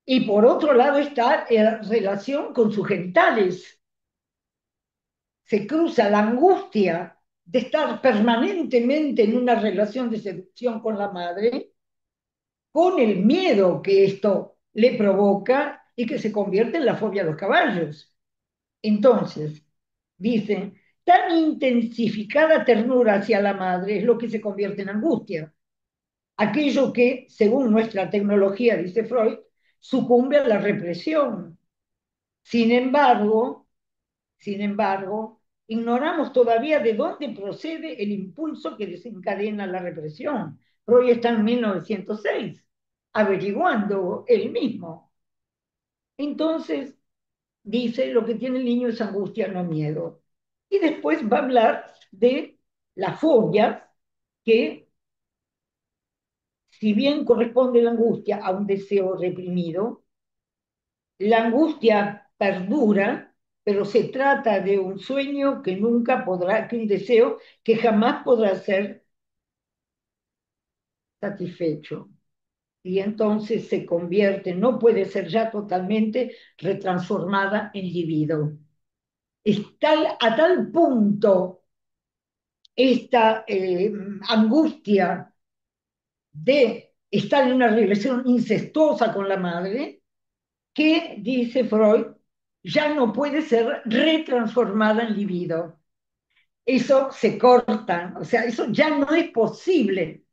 y por otro lado está la relación con sus genitales. Se cruza la angustia de estar permanentemente en una relación de seducción con la madre, con el miedo que esto le provoca y que se convierte en la fobia a los caballos. Entonces, dice, tan intensificada ternura hacia la madre es lo que se convierte en angustia. Aquello que, según nuestra tecnología, dice Freud, sucumbe a la represión. Sin embargo, sin embargo, ignoramos todavía de dónde procede el impulso que desencadena la represión. Freud está en 1906, averiguando él mismo. Entonces, dice, lo que tiene el niño es angustia, no miedo. Y después va a hablar de la fobia, que si bien corresponde la angustia a un deseo reprimido, la angustia perdura, pero se trata de un sueño que nunca podrá, que un deseo que jamás podrá ser satisfecho. Y entonces se convierte, no puede ser ya totalmente retransformada en libido. A tal punto esta angustia de estar en una relación incestuosa con la madre, que, dice Freud, ya no puede ser retransformada en libido. Eso se corta, o sea, eso ya no es posible,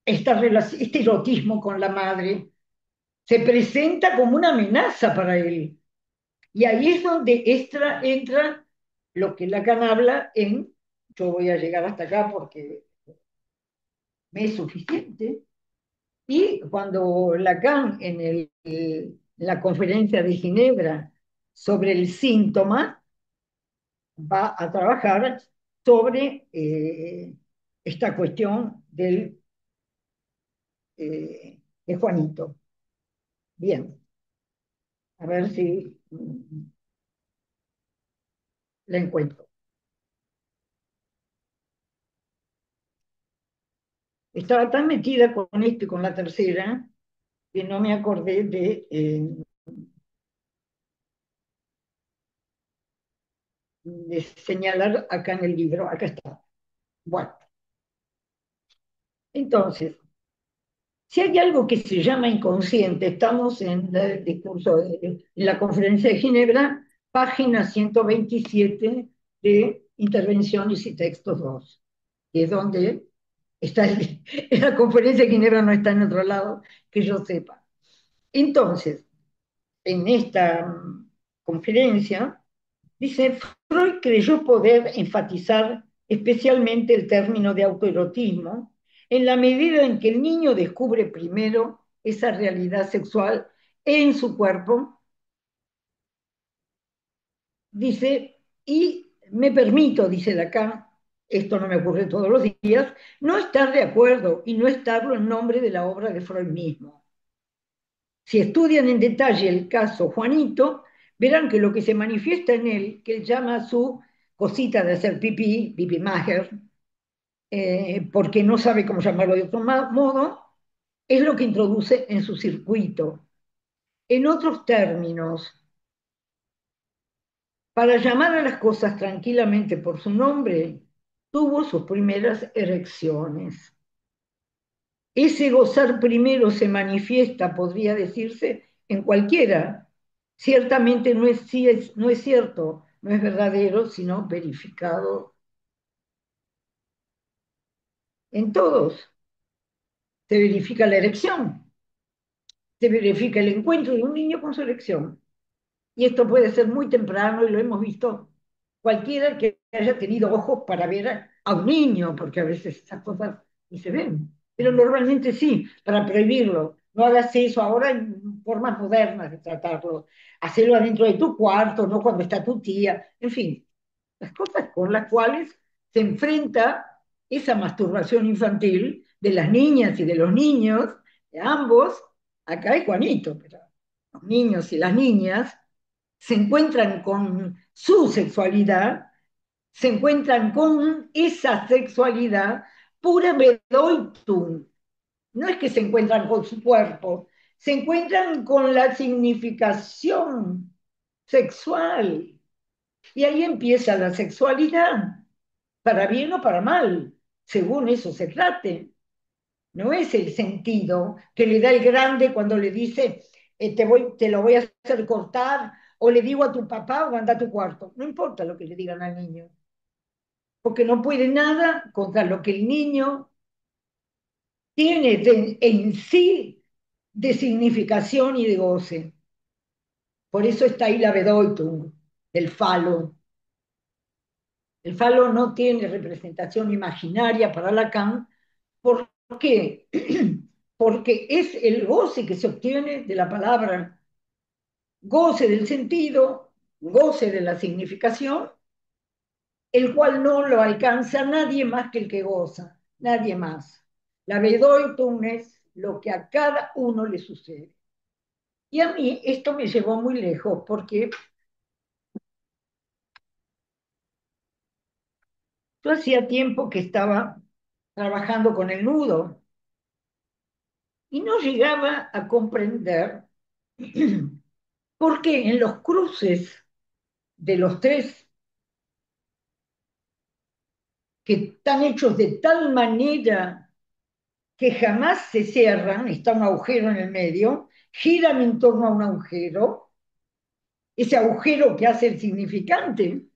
este erotismo con la madre. Se presenta como una amenaza para él. Y ahí es donde entra lo que Lacan habla en, yo voy a llegar hasta acá porque me es suficiente. Y cuando Lacan la conferencia de Ginebra sobre el síntoma va a trabajar sobre esta cuestión de Juanito. Bien, a ver si la encuentro. Estaba tan metida con esto y con la tercera que no me acordé de señalar acá en el libro. Acá está. Bueno, entonces, si hay algo que se llama inconsciente, estamos en el discurso, en la conferencia de Ginebra, página 127 de Intervenciones y Textos 2, que es donde está en la conferencia de Ginebra, no está en otro lado, que yo sepa. Entonces, en esta conferencia, dice, Freud creyó poder enfatizar especialmente el término de autoerotismo en la medida en que el niño descubre primero esa realidad sexual en su cuerpo, dice, y me permito, dice Lacan, esto no me ocurre todos los días, no estar de acuerdo y no estarlo en nombre de la obra de Freud mismo. Si estudian en detalle el caso Juanito, verán que lo que se manifiesta en él, que él llama su cosita de hacer pipí, pipí mager, porque no sabe cómo llamarlo de otro modo, es lo que introduce en su circuito. En otros términos, para llamar a las cosas tranquilamente por su nombre, tuvo sus primeras erecciones. Ese gozar primero se manifiesta, podría decirse, en cualquiera. Ciertamente no es cierto, no es verdadero, sino verificado en todos. Se verifica la erección, se verifica el encuentro de un niño con su erección. Y esto puede ser muy temprano y lo hemos visto cualquiera que haya tenido ojos para ver a un niño, porque a veces esas cosas ni se ven. Pero normalmente sí, para prohibirlo. No hagas eso ahora en formas modernas de tratarlo. Hacerlo adentro de tu cuarto, no cuando está tu tía. En fin, las cosas con las cuales se enfrenta esa masturbación infantil de las niñas y de los niños, de ambos. Acá hay Juanito, pero los niños y las niñas se encuentran con su sexualidad, se encuentran con esa sexualidad pura Bedeutung. No es que se encuentran con su cuerpo, se encuentran con la significación sexual. Y ahí empieza la sexualidad, para bien o para mal, según eso se trate. No es el sentido que le da el grande cuando le dice, te lo voy a hacer cortar, o le digo a tu papá o anda a tu cuarto. No importa lo que le digan al niño, porque no puede nada contra lo que el niño tiene en sí de significación y de goce. Por eso está ahí la Bedeutung, el falo. El falo no tiene representación imaginaria para Lacan. ¿Por qué? Porque es el goce que se obtiene de la palabra, goce del sentido, goce de la significación, el cual no lo alcanza nadie más que el que goza, nadie más. La Bedeutung es lo que a cada uno le sucede. Y a mí esto me llevó muy lejos porque yo hacía tiempo que estaba trabajando con el nudo y no llegaba a comprender por qué en los cruces de los tres que están hechos de tal manera que jamás se cierran, está un agujero en el medio, giran en torno a un agujero, ese agujero que hace el significante,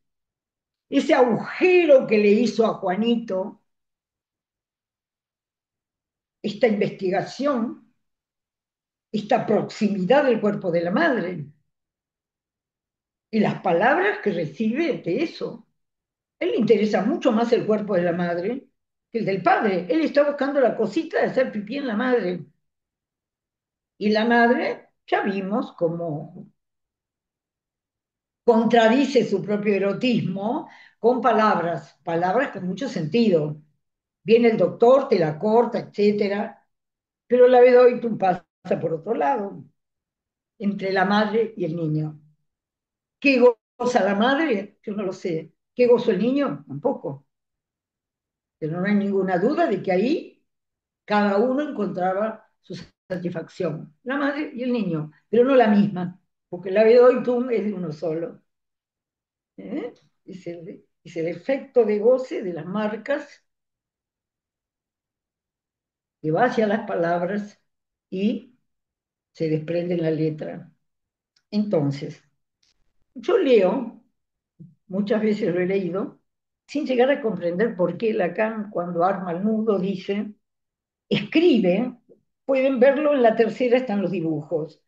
ese agujero que le hizo a Juanito esta investigación, esta proximidad del cuerpo de la madre y las palabras que recibe de eso. A él le interesa mucho más el cuerpo de la madre que el del padre. Él está buscando la cosita de hacer pipí en la madre. Y la madre, ya vimos cómo contradice su propio erotismo con palabras, palabras con mucho sentido. Viene el doctor, te la corta, etcétera, pero la Bedoitum pasa por otro lado, entre la madre y el niño. ¿Qué goza la madre? Yo no lo sé. ¿Qué gozó el niño? Tampoco. Pero no hay ninguna duda de que ahí cada uno encontraba su satisfacción, la madre y el niño, pero no la misma, porque la Bedoitum es de uno solo. ¿Eh? Es el efecto de goce de las marcas que va hacia las palabras y se desprende en la letra. Entonces, yo leo, muchas veces lo he leído, sin llegar a comprender por qué Lacan, cuando arma el nudo, dice, escribe, pueden verlo en la tercera, están los dibujos.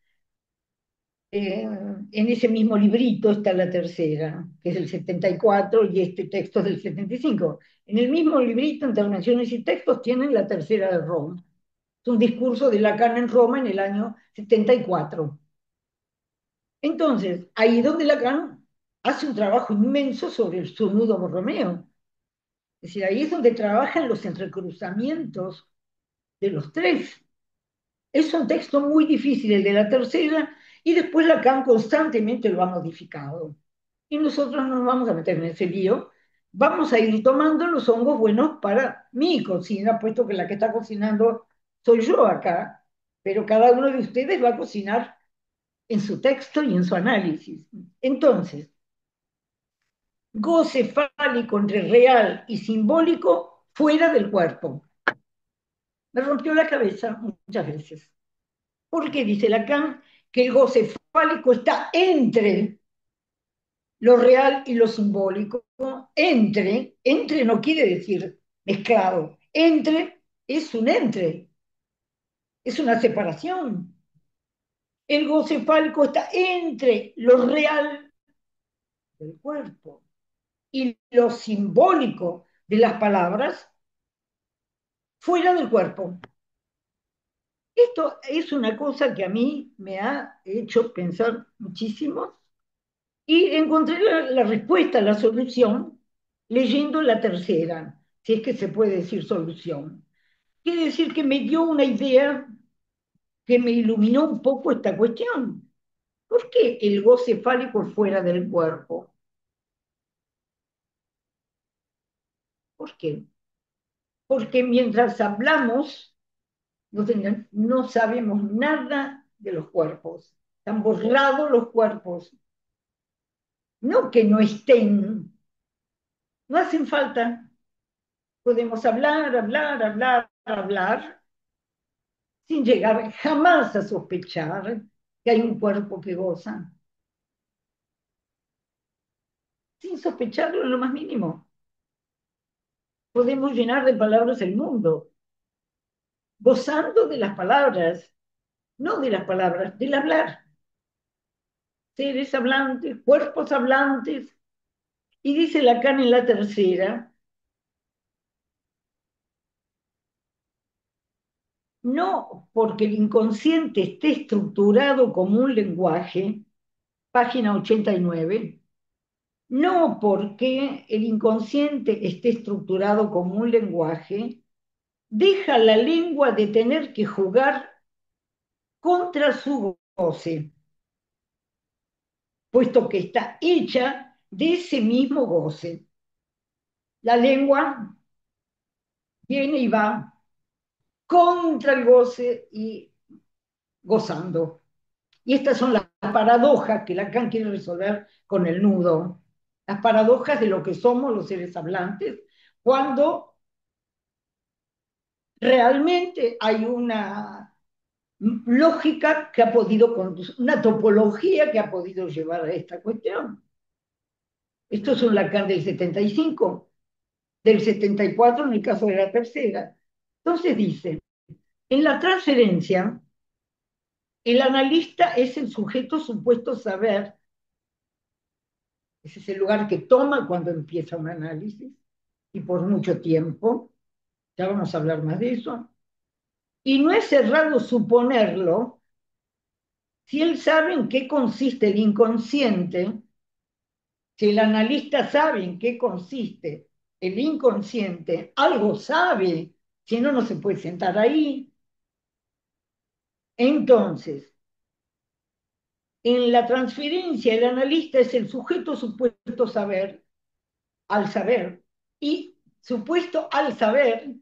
En ese mismo librito está la tercera, que es del 74, y este texto es del 75. En el mismo librito, Intervenciones y Textos, tienen la tercera de Roma. Es un discurso de Lacan en Roma en el año 74. Entonces, ahí donde Lacan hace un trabajo inmenso sobre su nudo borromeo. Es decir, ahí es donde trabajan los entrecruzamientos de los tres. Es un texto muy difícil el de la tercera, y después Lacan constantemente lo ha modificado. Y nosotros no nos vamos a meter en ese lío, vamos a ir tomando los hongos buenos para mi cocina, puesto que la que está cocinando soy yo acá, pero cada uno de ustedes va a cocinar en su texto y en su análisis. Entonces, goce fálico entre real y simbólico fuera del cuerpo. Me rompió la cabeza muchas veces. Porque dice Lacan que el goce fálico está entre lo real y lo simbólico. Entre no quiere decir mezclado. Entre es un entre, es una separación. El goce fálico está entre lo real del cuerpo y lo simbólico de las palabras fuera del cuerpo. Esto es una cosa que a mí me ha hecho pensar muchísimo y encontré la respuesta, la solución, leyendo la tercera, si es que se puede decir solución. Quiere decir que me dio una idea que me iluminó un poco esta cuestión. ¿Por qué el goce fálico es fuera del cuerpo? ¿Por qué? Porque mientras hablamos, no sabemos nada de los cuerpos. Están borrados los cuerpos. No que no estén, no hacen falta. Podemos hablar, sin llegar jamás a sospechar que hay un cuerpo que goza, sin sospecharlo en lo más mínimo. Podemos llenar de palabras el mundo, gozando de las palabras, no de las palabras, del hablar. Seres hablantes, cuerpos hablantes. Y dice Lacan en la tercera, no porque el inconsciente esté estructurado como un lenguaje, página 89, no porque el inconsciente esté estructurado como un lenguaje, deja la lengua de tener que jugar contra su goce, puesto que está hecha de ese mismo goce. La lengua viene y va contra el goce y gozando. Y estas son las paradojas que Lacan quiere resolver con el nudo, las paradojas de lo que somos los seres hablantes, cuando realmente hay una lógica que ha podido conducir, una topología que ha podido llevar a esta cuestión. Esto es un Lacan del 75, del 74 en el caso de la tercera. Entonces dice, en la transferencia, el analista es el sujeto supuesto saber, ese es el lugar que toma cuando empieza un análisis, y por mucho tiempo, ya vamos a hablar más de eso, y no es errado suponerlo si él sabe en qué consiste el inconsciente. Si el analista sabe en qué consiste el inconsciente, algo sabe, si no, no se puede sentar ahí. Entonces, en la transferencia, el analista es el sujeto supuesto saber, al saber, y supuesto al saber,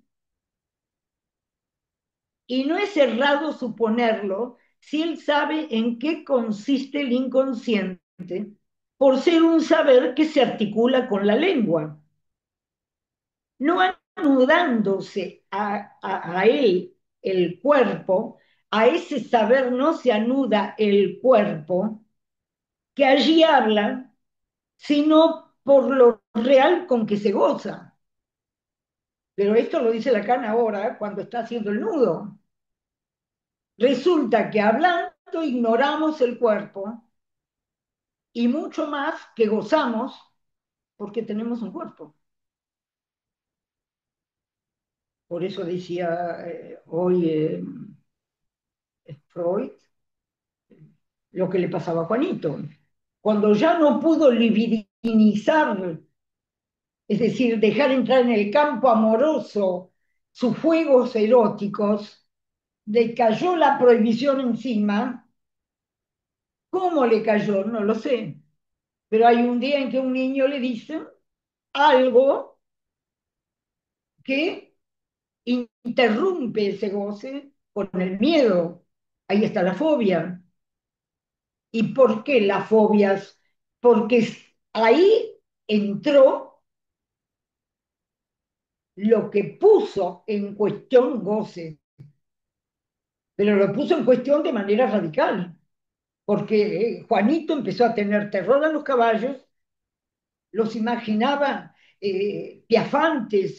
y no es errado suponerlo si él sabe en qué consiste el inconsciente, por ser un saber que se articula con la lengua. No anudándose a él el cuerpo, a ese saber no se anuda el cuerpo, que allí habla, sino por lo real con que se goza. Pero esto lo dice Lacan ahora, cuando está haciendo el nudo. Resulta que hablando ignoramos el cuerpo y mucho más que gozamos porque tenemos un cuerpo. Por eso decía hoy Freud, lo que le pasaba a Juanito. Cuando ya no pudo libidinizar es decir, dejar entrar en el campo amoroso sus fuegos eróticos, le cayó la prohibición encima. ¿Cómo le cayó? No lo sé. Pero hay un día en que un niño le dice algo que interrumpe ese goce con el miedo. Ahí está la fobia. ¿Y por qué las fobias? Porque ahí entró lo que puso en cuestión goce, pero lo puso en cuestión de manera radical, porque Juanito empezó a tener terror a los caballos, los imaginaba piafantes,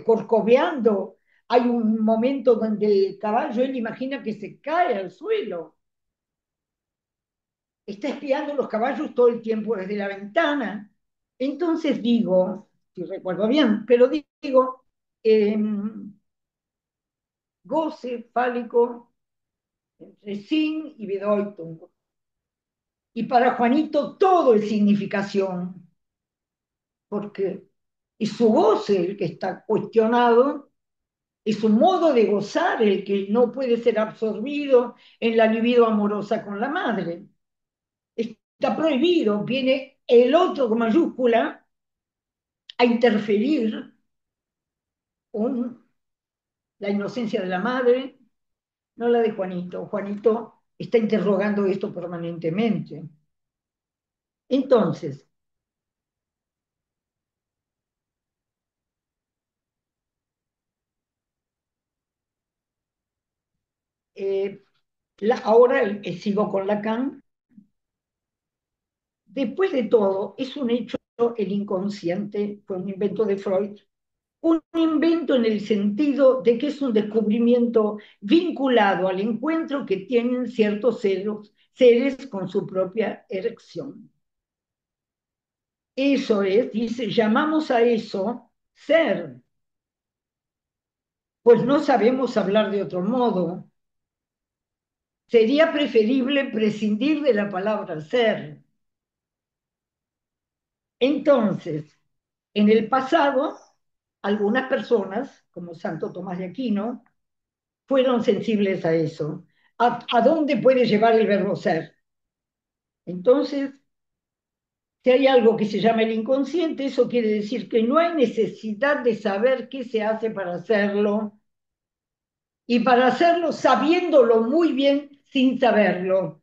corcoveando. Hay un momento donde el caballo, él imagina que se cae al suelo, está espiando los caballos todo el tiempo desde la ventana. Entonces digo, si recuerdo bien, pero digo, eh, goce fálico entre sin y bedeutung. Y para Juanito todo es significación, porque es su goce el que está cuestionado, es su modo de gozar el que no puede ser absorbido en la libido amorosa con la madre. Está prohibido, viene el otro con mayúscula a interferir con la inocencia de la madre, no la de Juanito. Juanito está interrogando esto permanentemente. Entonces, eh, ahora sigo con Lacan. Después de todo, es un hecho el inconsciente, fue un invento de Freud, un invento en el sentido de que es un descubrimiento vinculado al encuentro que tienen ciertos seres con su propia erección. Eso es, dice, llamamos a eso ser, pues no sabemos hablar de otro modo. Sería preferible prescindir de la palabra ser. Entonces, en el pasado, algunas personas, como Santo Tomás de Aquino, fueron sensibles a eso. ¿A dónde puede llevar el verbo ser? Entonces, si hay algo que se llama el inconsciente, eso quiere decir que no hay necesidad de saber qué se hace para hacerlo y para hacerlo sabiéndolo muy bien sin saberlo.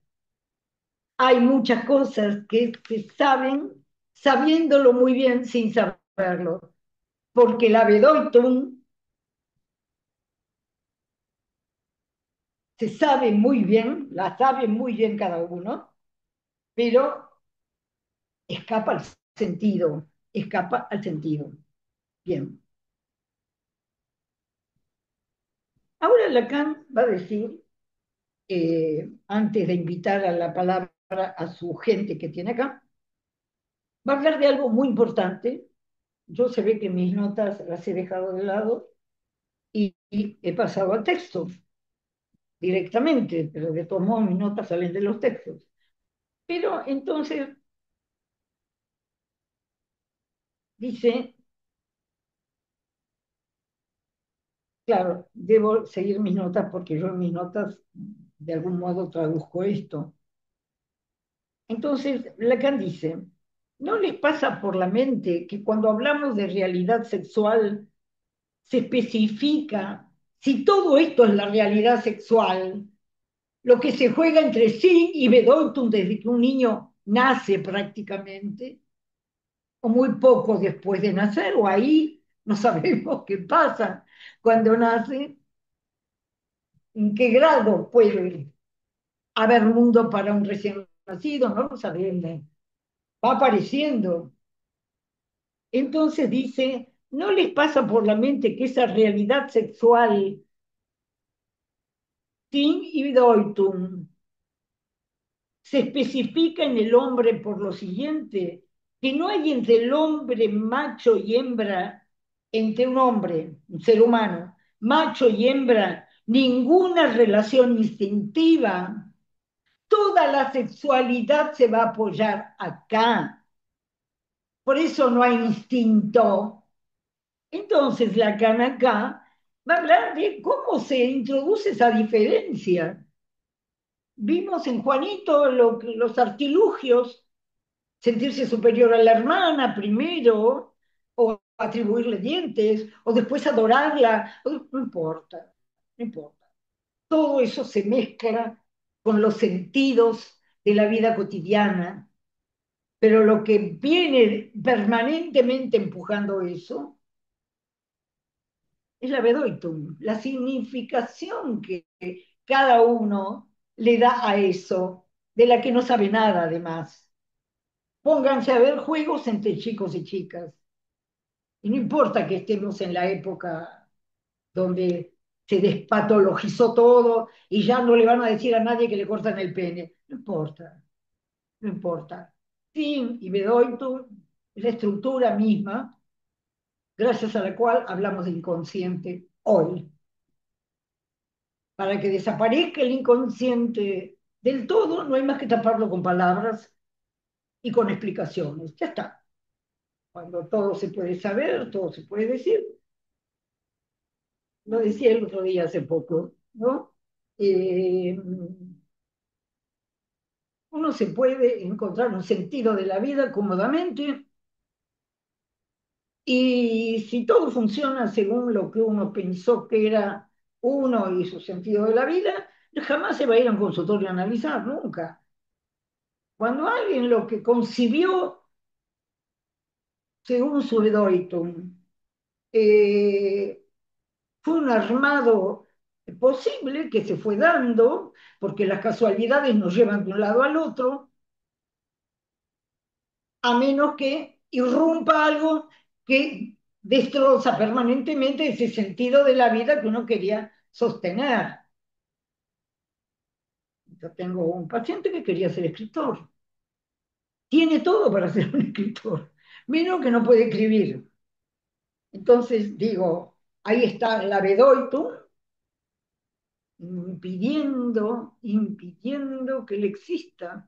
Hay muchas cosas que se saben sabiéndolo muy bien sin saberlo, porque la Bedeutung se sabe muy bien, la sabe muy bien cada uno, pero escapa al sentido, escapa al sentido. Bien. Ahora Lacan va a decir, antes de invitar a la palabra a su gente que tiene acá, va a hablar de algo muy importante. Yo se ve que mis notas las he dejado de lado y he pasado al texto directamente, pero de todos modos mis notas salen de los textos. Pero entonces dice, claro, debo seguir mis notas porque yo en mis notas de algún modo traduzco esto. Entonces, Lacan dice, ¿no les pasa por la mente que cuando hablamos de realidad sexual se especifica si todo esto es la realidad sexual, lo que se juega entre sí y Bedeutung desde que un niño nace prácticamente, o muy poco después de nacer, o ahí no sabemos qué pasa cuando nace, en qué grado puede haber mundo para un recién nacido, no lo sabemos, va apareciendo. Entonces dice, ¿no les pasa por la mente que esa realidad sexual sin Bedeutung se especifica en el hombre por lo siguiente, que no hay entre el hombre macho y hembra, entre un hombre, un ser humano, macho y hembra, ninguna relación instintiva? Toda la sexualidad se va a apoyar acá. Por eso no hay instinto. Entonces Lacan acá va a hablar de cómo se introduce esa diferencia. Vimos en Juanito los artilugios, sentirse superior a la hermana primero, o atribuirle dientes, o después adorarla, no importa, no importa. Todo eso se mezcla con los sentidos de la vida cotidiana, pero lo que viene permanentemente empujando eso es la Bedoitum, la significación que cada uno le da a eso, de la que no sabe nada además. Pónganse a ver juegos entre chicos y chicas. Y no importa que estemos en la época donde se despatologizó todo y ya no le van a decir a nadie que le cortan el pene. No importa, no importa. Fin y Bedoitum es la estructura misma gracias a la cual hablamos de inconsciente hoy. Para que desaparezca el inconsciente del todo, no hay más que taparlo con palabras y con explicaciones. Ya está. Cuando todo se puede saber, todo se puede decir. Lo decía el otro día hace poco, ¿no? Eh, Uno se puede encontrar un sentido de la vida cómodamente y si todo funciona según lo que uno pensó que era uno y su sentido de la vida, jamás se va a ir a un consultorio a analizar, nunca. Cuando alguien lo que concibió según su Bedoitum, eh, fue un armado posible que se fue dando, porque las casualidades nos llevan de un lado al otro, a menos que irrumpa algo que destroza permanentemente ese sentido de la vida que uno quería sostener. Yo tengo un paciente que quería ser escritor. Tiene todo para ser un escritor, menos que no puede escribir. Entonces digo, ahí está la Bedoitum impidiendo que él exista,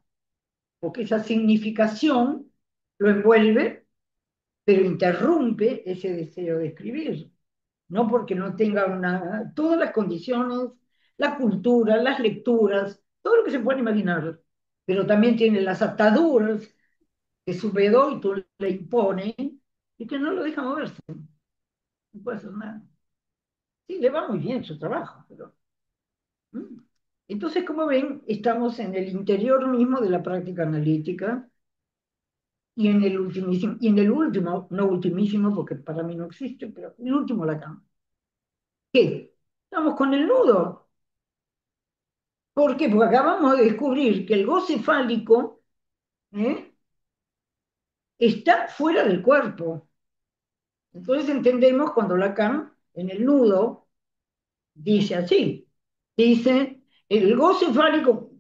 porque esa significación lo envuelve, pero interrumpe ese deseo de escribir, no porque no tenga todas las condiciones, la cultura, las lecturas, todo lo que se puede imaginar, pero también tiene las ataduras que su Bedoito le impone y que no lo deja moverse, no puede hacer nada. Sí, le va muy bien su trabajo, pero... ¿Mm? Entonces, como ven, estamos en el interior mismo de la práctica analítica y en el ultimísimo, y en el último, no ultimísimo, porque para mí no existe, pero el último Lacan. ¿Qué? Estamos con el nudo. ¿Por qué? Porque acabamos de descubrir que el goce fálico, ¿eh?, está fuera del cuerpo. Entonces entendemos cuando Lacan, en el nudo, dice así, dice, el goce fálico,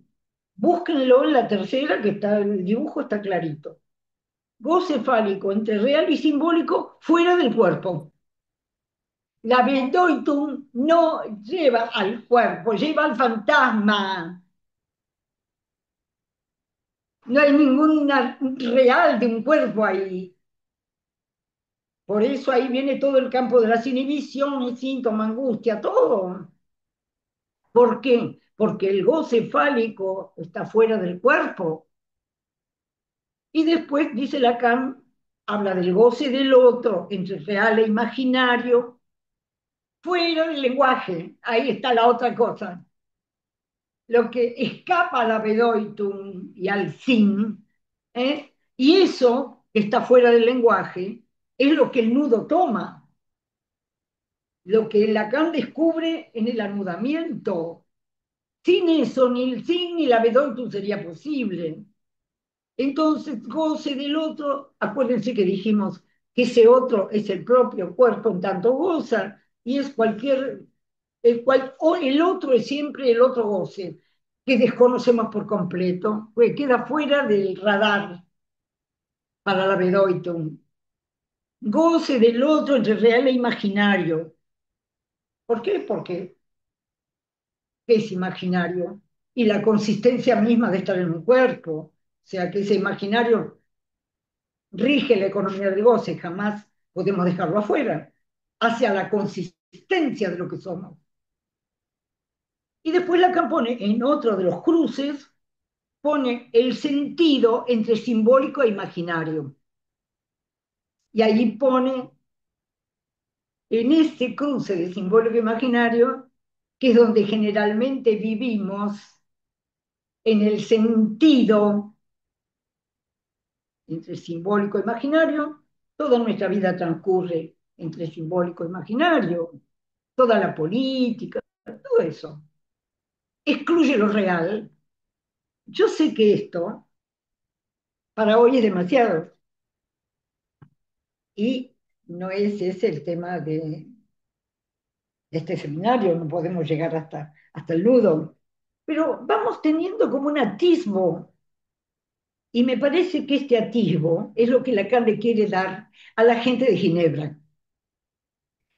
búsquenlo en la tercera, que está, el dibujo está clarito. Goce fálico entre real y simbólico fuera del cuerpo. La Bedoitum no lleva al cuerpo, lleva al fantasma. No hay ningún real de un cuerpo ahí. Por eso ahí viene todo el campo de las inhibiciones, síntomas, angustia, todo. ¿Por qué? Porque el goce fálico está fuera del cuerpo. Y después, dice Lacan, habla del goce del otro entre real e imaginario, fuera del lenguaje. Ahí está la otra cosa. Lo que escapa al Abedoitum y al sin, y eso que está fuera del lenguaje es lo que el nudo toma, lo que Lacan descubre en el anudamiento. Sin eso, ni el sin ni el Abedoitum sería posible. Entonces, goce del otro, acuérdense que dijimos que ese otro es el propio cuerpo en tanto goza, y es o el otro es siempre el otro goce, que desconocemos por completo, pues queda fuera del radar para la Bedoitum. Goce del otro entre real e imaginario. ¿Por qué? Porque es imaginario y la consistencia misma de estar en un cuerpo. O sea, que ese imaginario rige la economía del goce, jamás podemos dejarlo afuera, hacia la consistencia de lo que somos. Y después Lacan pone en otro de los cruces, pone el sentido entre simbólico e imaginario. Y ahí pone en este cruce de simbólico e imaginario, que es donde generalmente vivimos en el sentido entre simbólico e imaginario, toda nuestra vida transcurre entre simbólico e imaginario, toda la política, todo eso. Excluye lo real. Yo sé que esto para hoy es demasiado y no es ese el tema de este seminario, no podemos llegar hasta el nudo, pero vamos teniendo como un atisbo y me parece que este atisbo es lo que Lacan le quiere dar a la gente de Ginebra.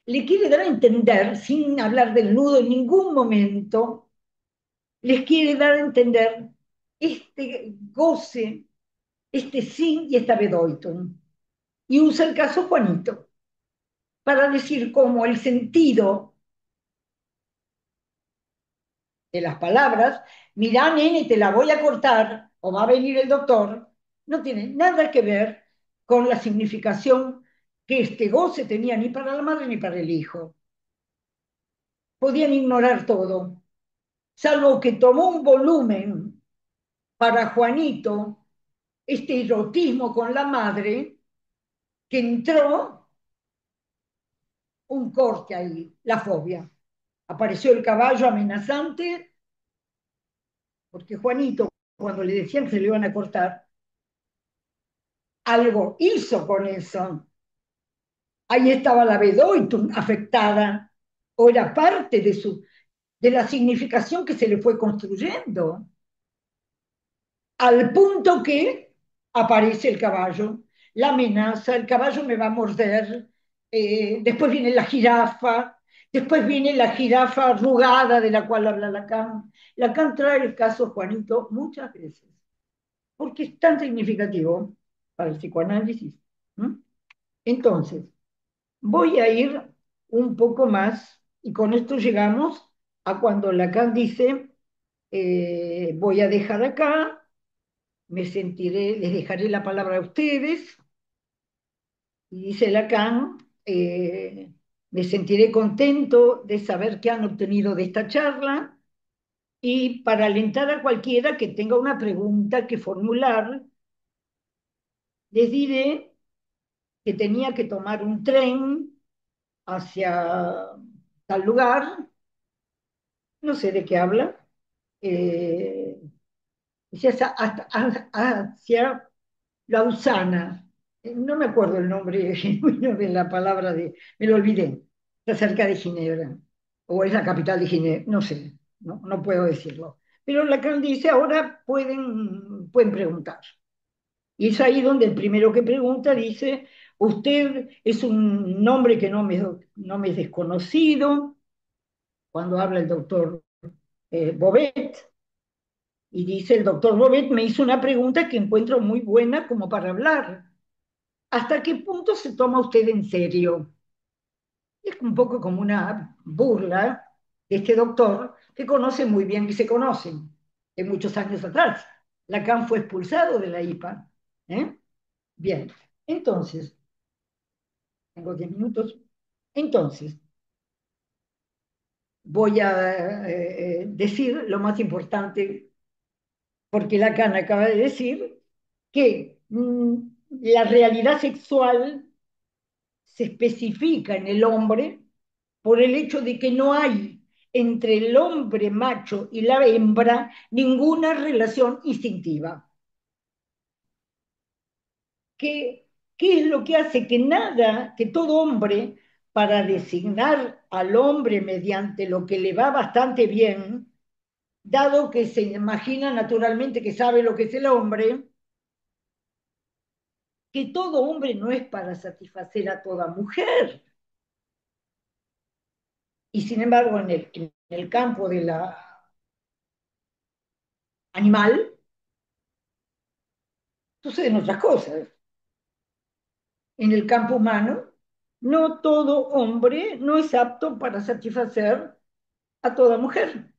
Le quiere dar a entender, sin hablar del nudo en ningún momento, les quiere dar a entender este goce, este sin y esta bedoiton. Y usa el caso Juanito para decir cómo el sentido de las palabras, mirá, nene, te la voy a cortar, o va a venir el doctor, no tiene nada que ver con la significación que este goce tenía ni para la madre ni para el hijo. Podían ignorar todo, salvo que tomó un volumen para Juanito, este erotismo con la madre, que entró un corte ahí, la fobia. Apareció el caballo amenazante, porque Juanito, cuando le decían que se le iban a cortar, algo hizo con eso. Ahí estaba la Bedoitum afectada, o era parte de la significación que se le fue construyendo, al punto que aparece el caballo, la amenaza, el caballo me va a morder, después viene la jirafa, después viene la jirafa arrugada de la cual habla Lacan. Lacan trae el caso Juanito muchas veces, porque es tan significativo para el psicoanálisis. ¿Mm? Entonces, voy a ir un poco más, y con esto llegamos a cuando Lacan dice, voy a dejar acá, me sentiré, les dejaré la palabra a ustedes, y dice Lacan, me sentiré contento de saber qué han obtenido de esta charla, y para alentar a cualquiera que tenga una pregunta que formular, les diré que tenía que tomar un tren hacia tal lugar, no sé de qué habla, eh, hacia Lausana. No me acuerdo el nombre genuino de la palabra me lo olvidé, está cerca de Ginebra, o es la capital de Ginebra, no sé, no puedo decirlo. Pero Lacan dice, ahora pueden preguntar. Y es ahí donde el primero que pregunta dice, usted es un nombre que no me es desconocido, cuando habla el doctor Bobet, y dice, el doctor Bobet me hizo una pregunta que encuentro muy buena como para hablar. ¿Hasta qué punto se toma usted en serio? Es un poco como una burla de este doctor que conoce muy bien que se conocen de muchos años atrás. Lacan fue expulsado de la IPA. ¿Eh? Bien, entonces, tengo 10 minutos. Entonces, voy a decir lo más importante, porque Lacan acaba de decir que la realidad sexual se especifica en el hombre por el hecho de que no hay entre el hombre macho y la hembra ninguna relación instintiva. ¿Qué, qué es lo que hace que nada, que todo hombre, para designar al hombre mediante lo que le va bastante bien, dado que se imagina naturalmente que sabe lo que es el hombre, que todo hombre no es para satisfacer a toda mujer? Y sin embargo, en el campo de la animal, suceden otras cosas. en el campo humano, no todo hombre no es apto para satisfacer a toda mujer,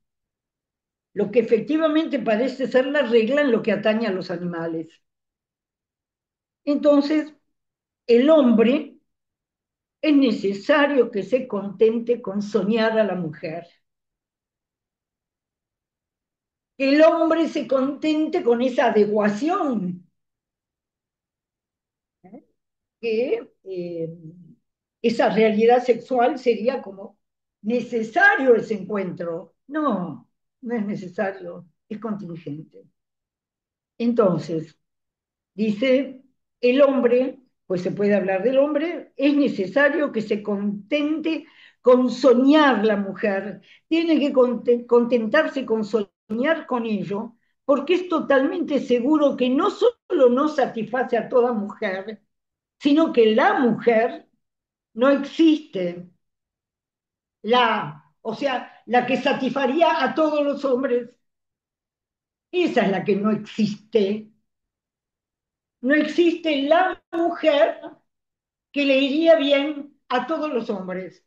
lo que efectivamente parece ser la regla en lo que atañe a los animales. Entonces, el hombre es necesario que se contente con soñar a la mujer, que el hombre se contente con esa adecuación, ¿eh? que esa realidad sexual sería como necesario ese encuentro. No, no es necesario, es contingente. Entonces, dice el hombre, pues se puede hablar del hombre, es necesario que se contente con soñar la mujer, tiene que contentarse con soñar con ello, porque es totalmente seguro que no solo no satisface a toda mujer, sino que la mujer no existe, o sea, la que satisfaría a todos los hombres, esa es la que no existe. No existe la mujer que le iría bien a todos los hombres.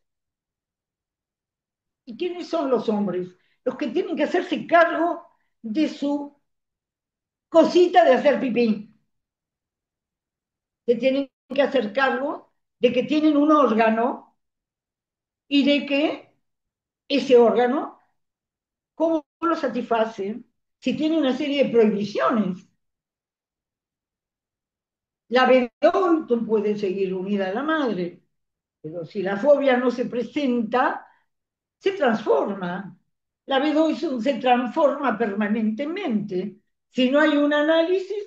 ¿Y quiénes son los hombres? Los que tienen que hacerse cargo de su cosita de hacer pipí, que tienen que hacer cargo de que tienen un órgano y de que ese órgano, ¿cómo lo satisface? Si tiene una serie de prohibiciones. La vedódon puede seguir unida a la madre, pero si la fobia no se presenta, se transforma. La B2 se transforma permanentemente. Si no hay un análisis,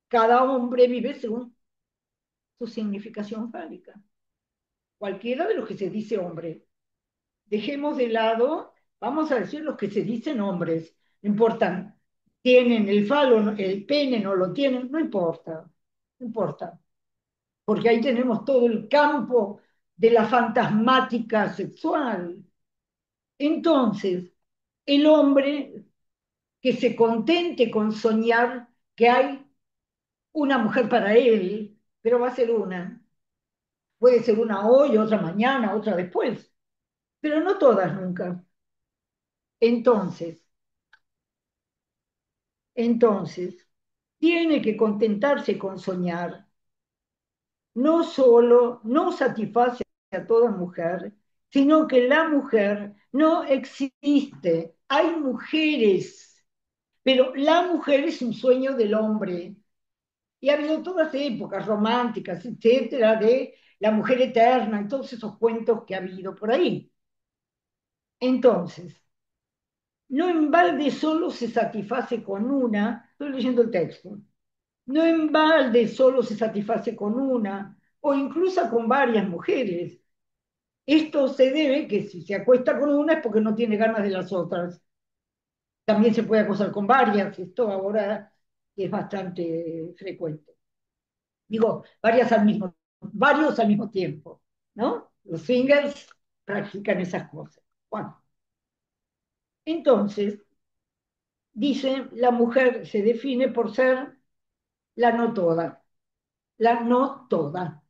cada hombre vive según su significación fálica. Cualquiera de los que se dice hombre. Dejemos de lado, vamos a decir los que se dicen hombres. No importa, tienen el falo, el pene, no lo tienen, no importa, no importa. Porque ahí tenemos todo el campo de la fantasmática sexual. Entonces, el hombre que se contente con soñar que hay una mujer para él, pero va a ser una. Puede ser una hoy, otra mañana, otra después, pero no todas nunca. Entonces, entonces, tiene que contentarse con soñar. No solo no satisface a toda mujer, sino que la mujer no existe. Hay mujeres, pero la mujer es un sueño del hombre. Y ha habido todas épocas románticas, etcétera, de la mujer eterna y todos esos cuentos que ha habido por ahí. Entonces, no en balde solo se satisface con una, estoy leyendo el texto, no en balde solo se satisface con una o incluso con varias mujeres. Esto se debe que si se acuesta con una es porque no tiene ganas de las otras. También se puede acostar con varias, esto ahora es bastante frecuente. Digo, varios al mismo tiempo, ¿no? Los swingers practican esas cosas. Bueno, entonces, dice, la mujer se define por ser la no toda, la no toda.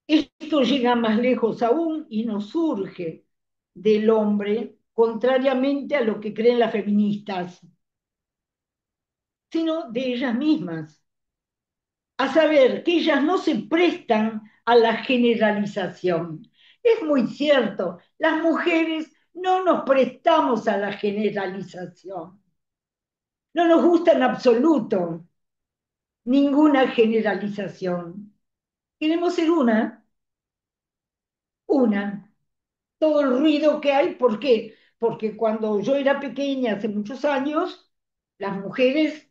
Esto llega más lejos aún y no surge del hombre, contrariamente a lo que creen las feministas, sino de ellas mismas, a saber que ellas no se prestan a la generalización. Es muy cierto, las mujeres no nos prestamos a la generalización. No nos gusta en absoluto ninguna generalización. Queremos ser una. Todo el ruido que hay, ¿por qué? Porque cuando yo era pequeña, hace muchos años, las mujeres,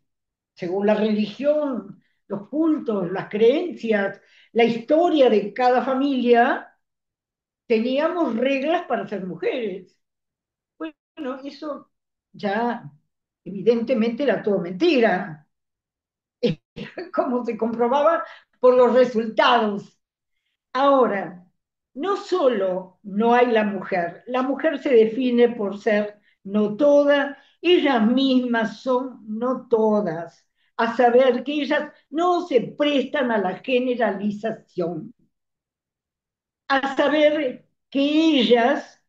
según la religión, los cultos, las creencias, la historia de cada familia, teníamos reglas para ser mujeres. Bueno, eso ya evidentemente era todo mentira, como se comprobaba por los resultados. Ahora, no solo no hay la mujer se define por ser no toda, ellas mismas son no todas. a saber que ellas no se prestan a la generalización, a saber que ellas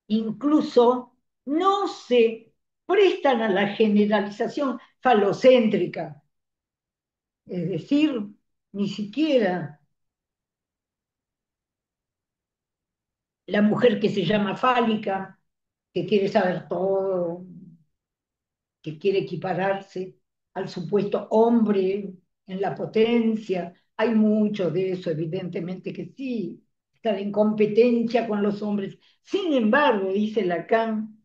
incluso no se prestan a la generalización falocéntrica, es decir, ni siquiera la mujer que se llama fálica, que quiere saber todo, que quiere equipararse al supuesto hombre en la potencia. Hay mucho de eso, evidentemente que sí, estar en competencia con los hombres. Sin embargo, dice Lacan,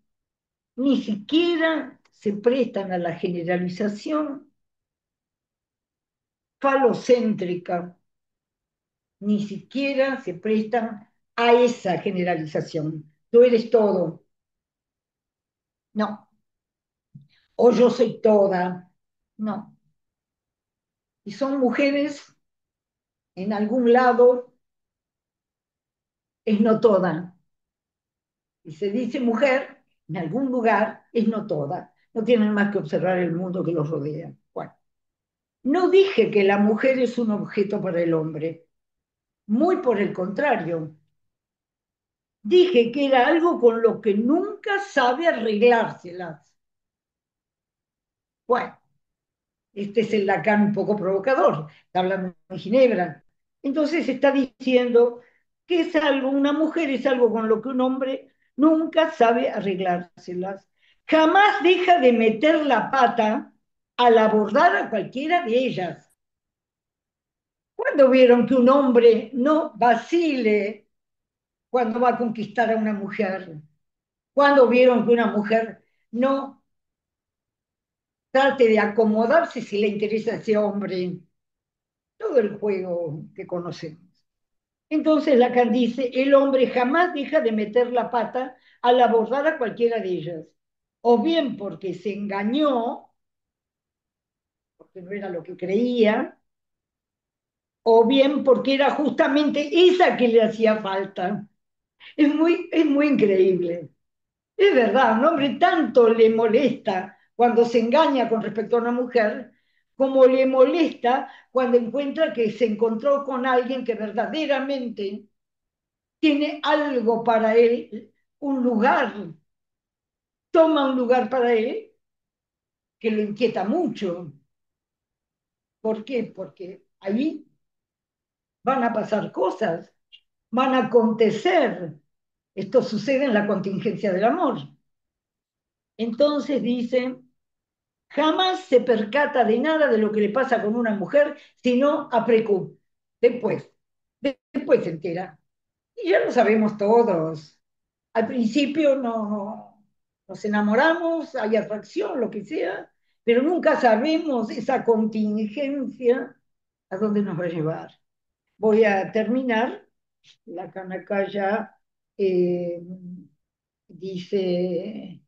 ni siquiera se prestan a la generalización falocéntrica, ni siquiera se prestan a esa generalización. Tú eres todo, no, o yo soy toda, no. Y son mujeres en algún lado, es no toda. Y se dice mujer, en algún lugar, es no toda. No tienen más que observar el mundo que los rodea. Bueno, no dije que la mujer es un objeto para el hombre, muy por el contrario. Dije que era algo con lo que nunca sabe arreglárselas. Bueno, este es el Lacan un poco provocador, está hablando de Ginebra. Entonces está diciendo que es algo, una mujer es algo con lo que un hombre nunca sabe arreglárselas. Jamás deja de meter la pata al abordar a cualquiera de ellas. ¿Cuándo vieron que un hombre no vacile cuando va a conquistar a una mujer? ¿Cuándo vieron que una mujer no trate de acomodarse si le interesa a ese hombre? Todo el juego que conocemos. Entonces Lacan dice, el hombre jamás deja de meter la pata al abordar a cualquiera de ellas, o bien porque se engañó, porque no era lo que creía, o bien porque era justamente esa que le hacía falta. Es muy increíble. Es verdad, a un hombre tanto le molesta cuando se engaña con respecto a una mujer, como le molesta cuando encuentra que se encontró con alguien que verdaderamente tiene algo para él, un lugar, toma un lugar para él que lo inquieta mucho. ¿Por qué? Porque ahí van a pasar cosas, van a acontecer. Esto sucede en la contingencia del amor. Entonces dice, jamás se percata de nada de lo que le pasa con una mujer, sino a precu, después, después se entera. Y ya lo sabemos todos. Al principio nos enamoramos, hay atracción, lo que sea, pero nunca sabemos esa contingencia a dónde nos va a llevar. Voy a terminar. La Canaca ya eh, dice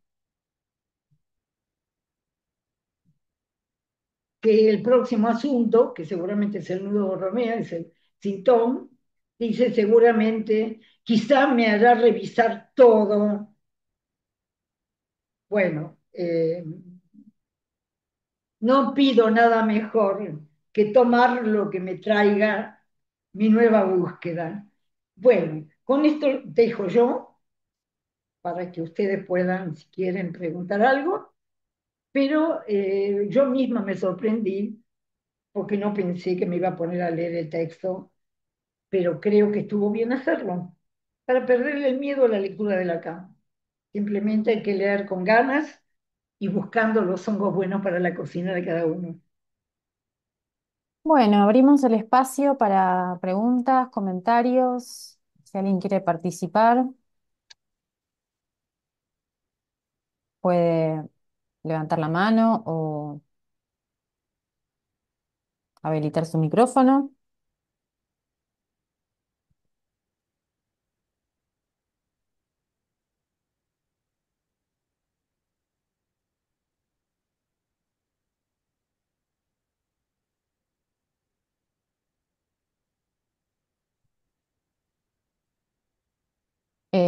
que el próximo asunto, que seguramente es el nudo Romea, es el sintón, dice seguramente, quizá me hará revisar todo. Bueno, no pido nada mejor que tomar lo que me traiga mi nueva búsqueda. Bueno, con esto dejo yo para que ustedes puedan, si quieren, preguntar algo, pero yo misma me sorprendí porque no pensé que me iba a poner a leer el texto, pero creo que estuvo bien hacerlo, para perderle el miedo a la lectura de Lacan. Simplemente hay que leer con ganas y buscando los hongos buenos para la cocina de cada uno. Bueno, abrimos el espacio para preguntas, comentarios. Si alguien quiere participar, puede levantar la mano o habilitar su micrófono.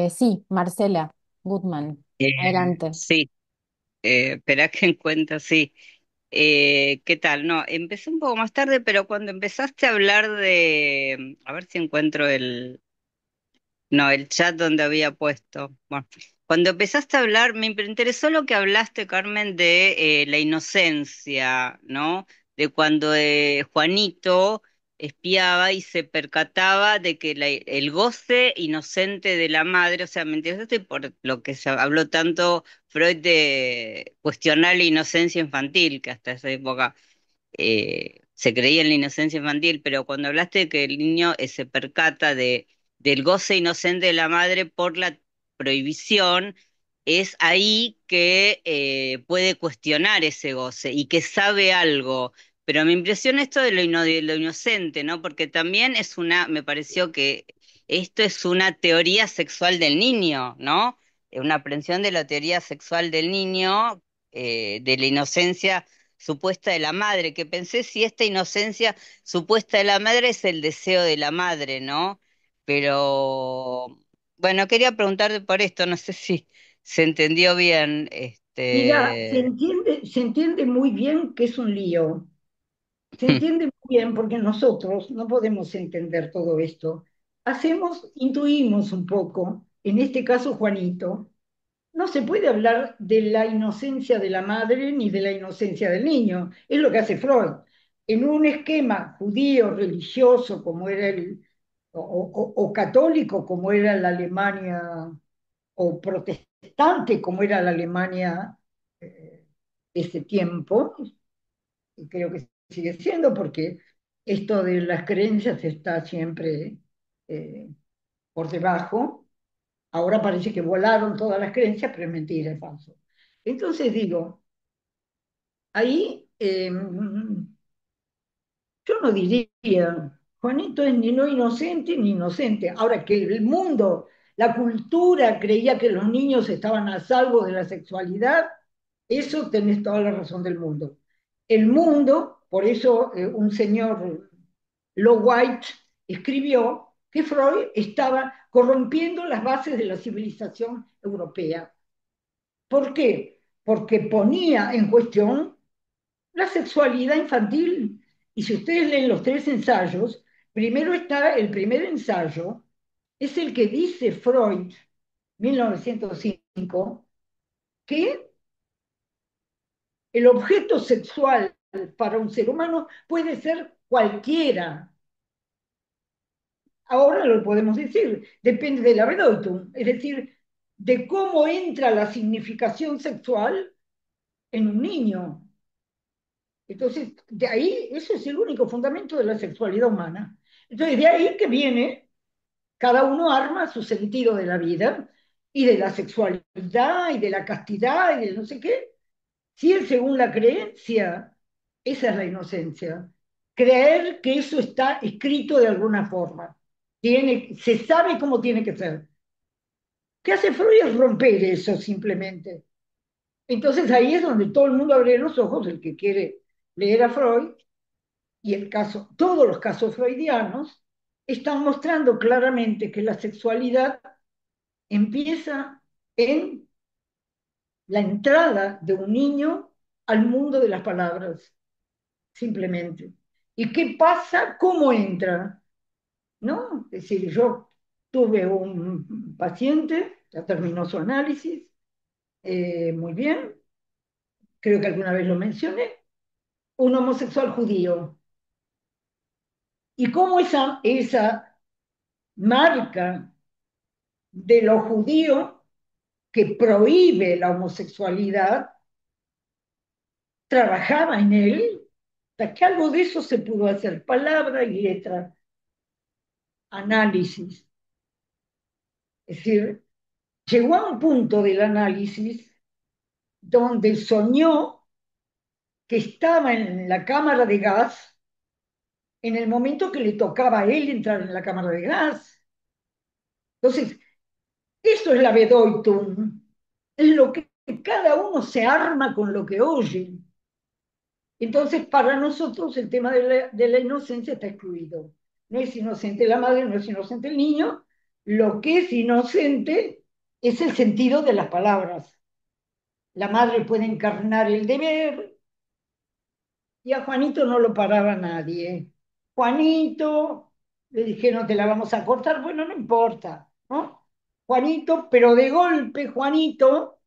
Sí, Marcela Goodman, adelante. Sí, espera que encuentro, sí. ¿Qué tal? No, empecé un poco más tarde, pero cuando empezaste a hablar a ver si encuentro no, el chat donde había puesto. Bueno, cuando empezaste a hablar, me interesó lo que hablaste, Carmen, de la inocencia, ¿no? De cuando Juanito espiaba y se percataba de que el goce inocente de la madre, o sea, me interesaste por lo que se habló tanto Freud de cuestionar la inocencia infantil, que hasta esa época se creía en la inocencia infantil, pero cuando hablaste de que el niño se percata del goce inocente de la madre por la prohibición, es ahí que puede cuestionar ese goce y que sabe algo. Pero me impresiona esto de lo inocente, ¿no? Porque también me pareció que esto es una teoría sexual del niño, ¿no? Una aprensión de la teoría sexual del niño, de la inocencia supuesta de la madre, que pensé si esta inocencia supuesta de la madre es el deseo de la madre, ¿no? Pero bueno, quería preguntarte por esto, no sé si se entendió bien, Mira, se entiende muy bien que es un lío. Se entiende muy bien porque nosotros no podemos entender todo esto. Intuimos un poco, en este caso Juanito, no se puede hablar de la inocencia de la madre ni de la inocencia del niño. Es lo que hace Freud. En un esquema judío, religioso, como era o católico, como era la Alemania, o protestante, como era la Alemania de ese tiempo, y creo que sigue siendo, porque esto de las creencias está siempre eh, por debajo. Ahora parece que volaron todas las creencias, pero es mentira, es falso. Entonces digo, ahí yo no diría, Juanito es ni no inocente ni inocente. Ahora que el mundo, la cultura creía que los niños estaban a salvo de la sexualidad, eso tenés toda la razón del mundo. El mundo, por eso un señor, Lo White, escribió que Freud estaba corrompiendo las bases de la civilización europea. ¿Por qué? Porque ponía en cuestión la sexualidad infantil. Y si ustedes leen los tres ensayos, primero está el primer ensayo, es el que dice Freud, 1905, que el objeto sexual para un ser humano puede ser cualquiera. Ahora lo podemos decir, depende de la Bedeutung, es decir, de cómo entra la significación sexual en un niño. Entonces, de ahí, ese es el único fundamento de la sexualidad humana. Entonces, de ahí que viene, cada uno arma su sentido de la vida y de la sexualidad y de la castidad y de no sé qué. Si es según la creencia, esa es la inocencia. Creer que eso está escrito de alguna forma. Se sabe cómo tiene que ser. ¿Qué hace Freud? Es romper eso simplemente. Entonces ahí es donde todo el mundo abre los ojos, el que quiere leer a Freud, y todos los casos freudianos están mostrando claramente que la sexualidad empieza en la entrada de un niño al mundo de las palabras, simplemente. ¿Y qué pasa? ¿Cómo entra? ¿No? Es decir, yo tuve un paciente, ya terminó su análisis, muy bien, creo que alguna vez lo mencioné, un homosexual judío. ¿Y cómo esa marca de lo judío que prohíbe la homosexualidad trabajaba en él, hasta que algo de eso se pudo hacer, palabra y letra, análisis. Es decir, llegó a un punto del análisis donde soñó que estaba en la cámara de gas en el momento que le tocaba a él entrar en la cámara de gas. Entonces, eso es la Bedeutung, es lo que cada uno se arma con lo que oye. Entonces, para nosotros el tema de la inocencia está excluido. No es inocente la madre, no es inocente el niño. Lo que es inocente es el sentido de las palabras. La madre puede encarnar el deber, Y a Juanito no lo paraba nadie. Juanito, le dijeron, te la vamos a cortar. Bueno, no importa, ¿no? Juanito, pero de golpe Juanito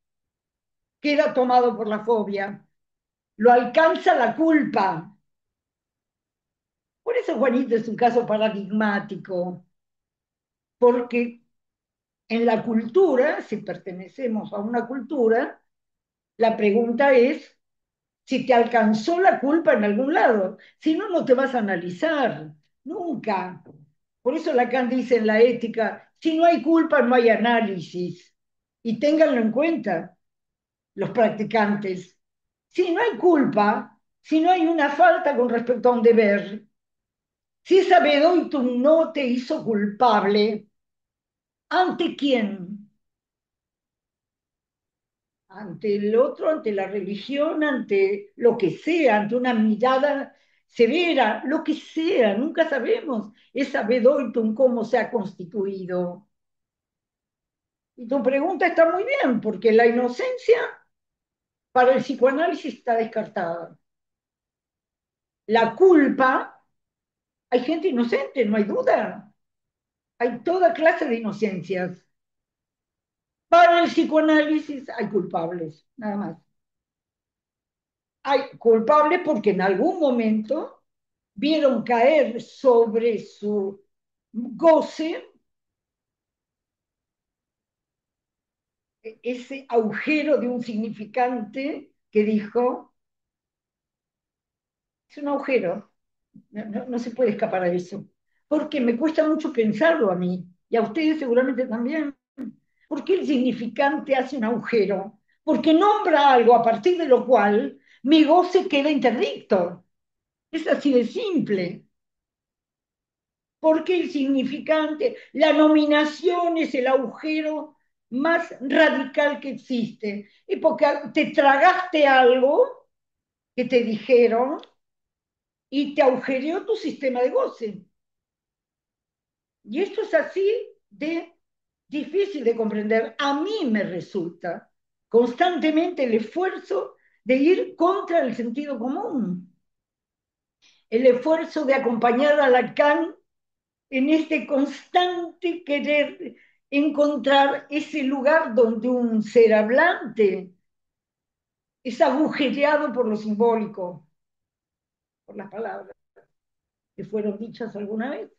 queda tomado por la fobia. Lo alcanza la culpa. Por eso Juanito es un caso paradigmático, porque en la cultura, si pertenecemos a una cultura, la pregunta es si te alcanzó la culpa en algún lado. Si no, no te vas a analizar, nunca. Por eso Lacan dice en la ética, si no hay culpa, no hay análisis. Y ténganlo en cuenta los practicantes. Si no hay culpa, si no hay una falta con respecto a un deber, si esa Bedoitum no te hizo culpable, ¿ante quién? Ante el otro, ante la religión, ante lo que sea, ante una mirada severa, lo que sea, nunca sabemos esa Bedoitum cómo se ha constituido. Y tu pregunta está muy bien, porque la inocencia para el psicoanálisis está descartada. La culpa, hay gente inocente, no hay duda. Hay toda clase de inocencias. Para el psicoanálisis hay culpables, nada más. Hay culpables porque en algún momento vieron caer sobre su goce ese agujero de un significante que dijo, es un agujero, no se puede escapar a eso, porque me cuesta mucho pensarlo a mí, y a ustedes seguramente también. ¿Por qué el significante hace un agujero? Porque nombra algo a partir de lo cual mi goce queda interdicto. Es así de simple. Porque el significante, la nominación es el agujero más radical que existe. Y porque te tragaste algo que te dijeron y te agujereó tu sistema de goce. Y esto es así de difícil de comprender. A mí me resulta constantemente el esfuerzo de ir contra el sentido común, el esfuerzo de acompañar a Lacan en este constante querer encontrar ese lugar donde un ser hablante es agujereado por lo simbólico, por las palabras que fueron dichas alguna vez.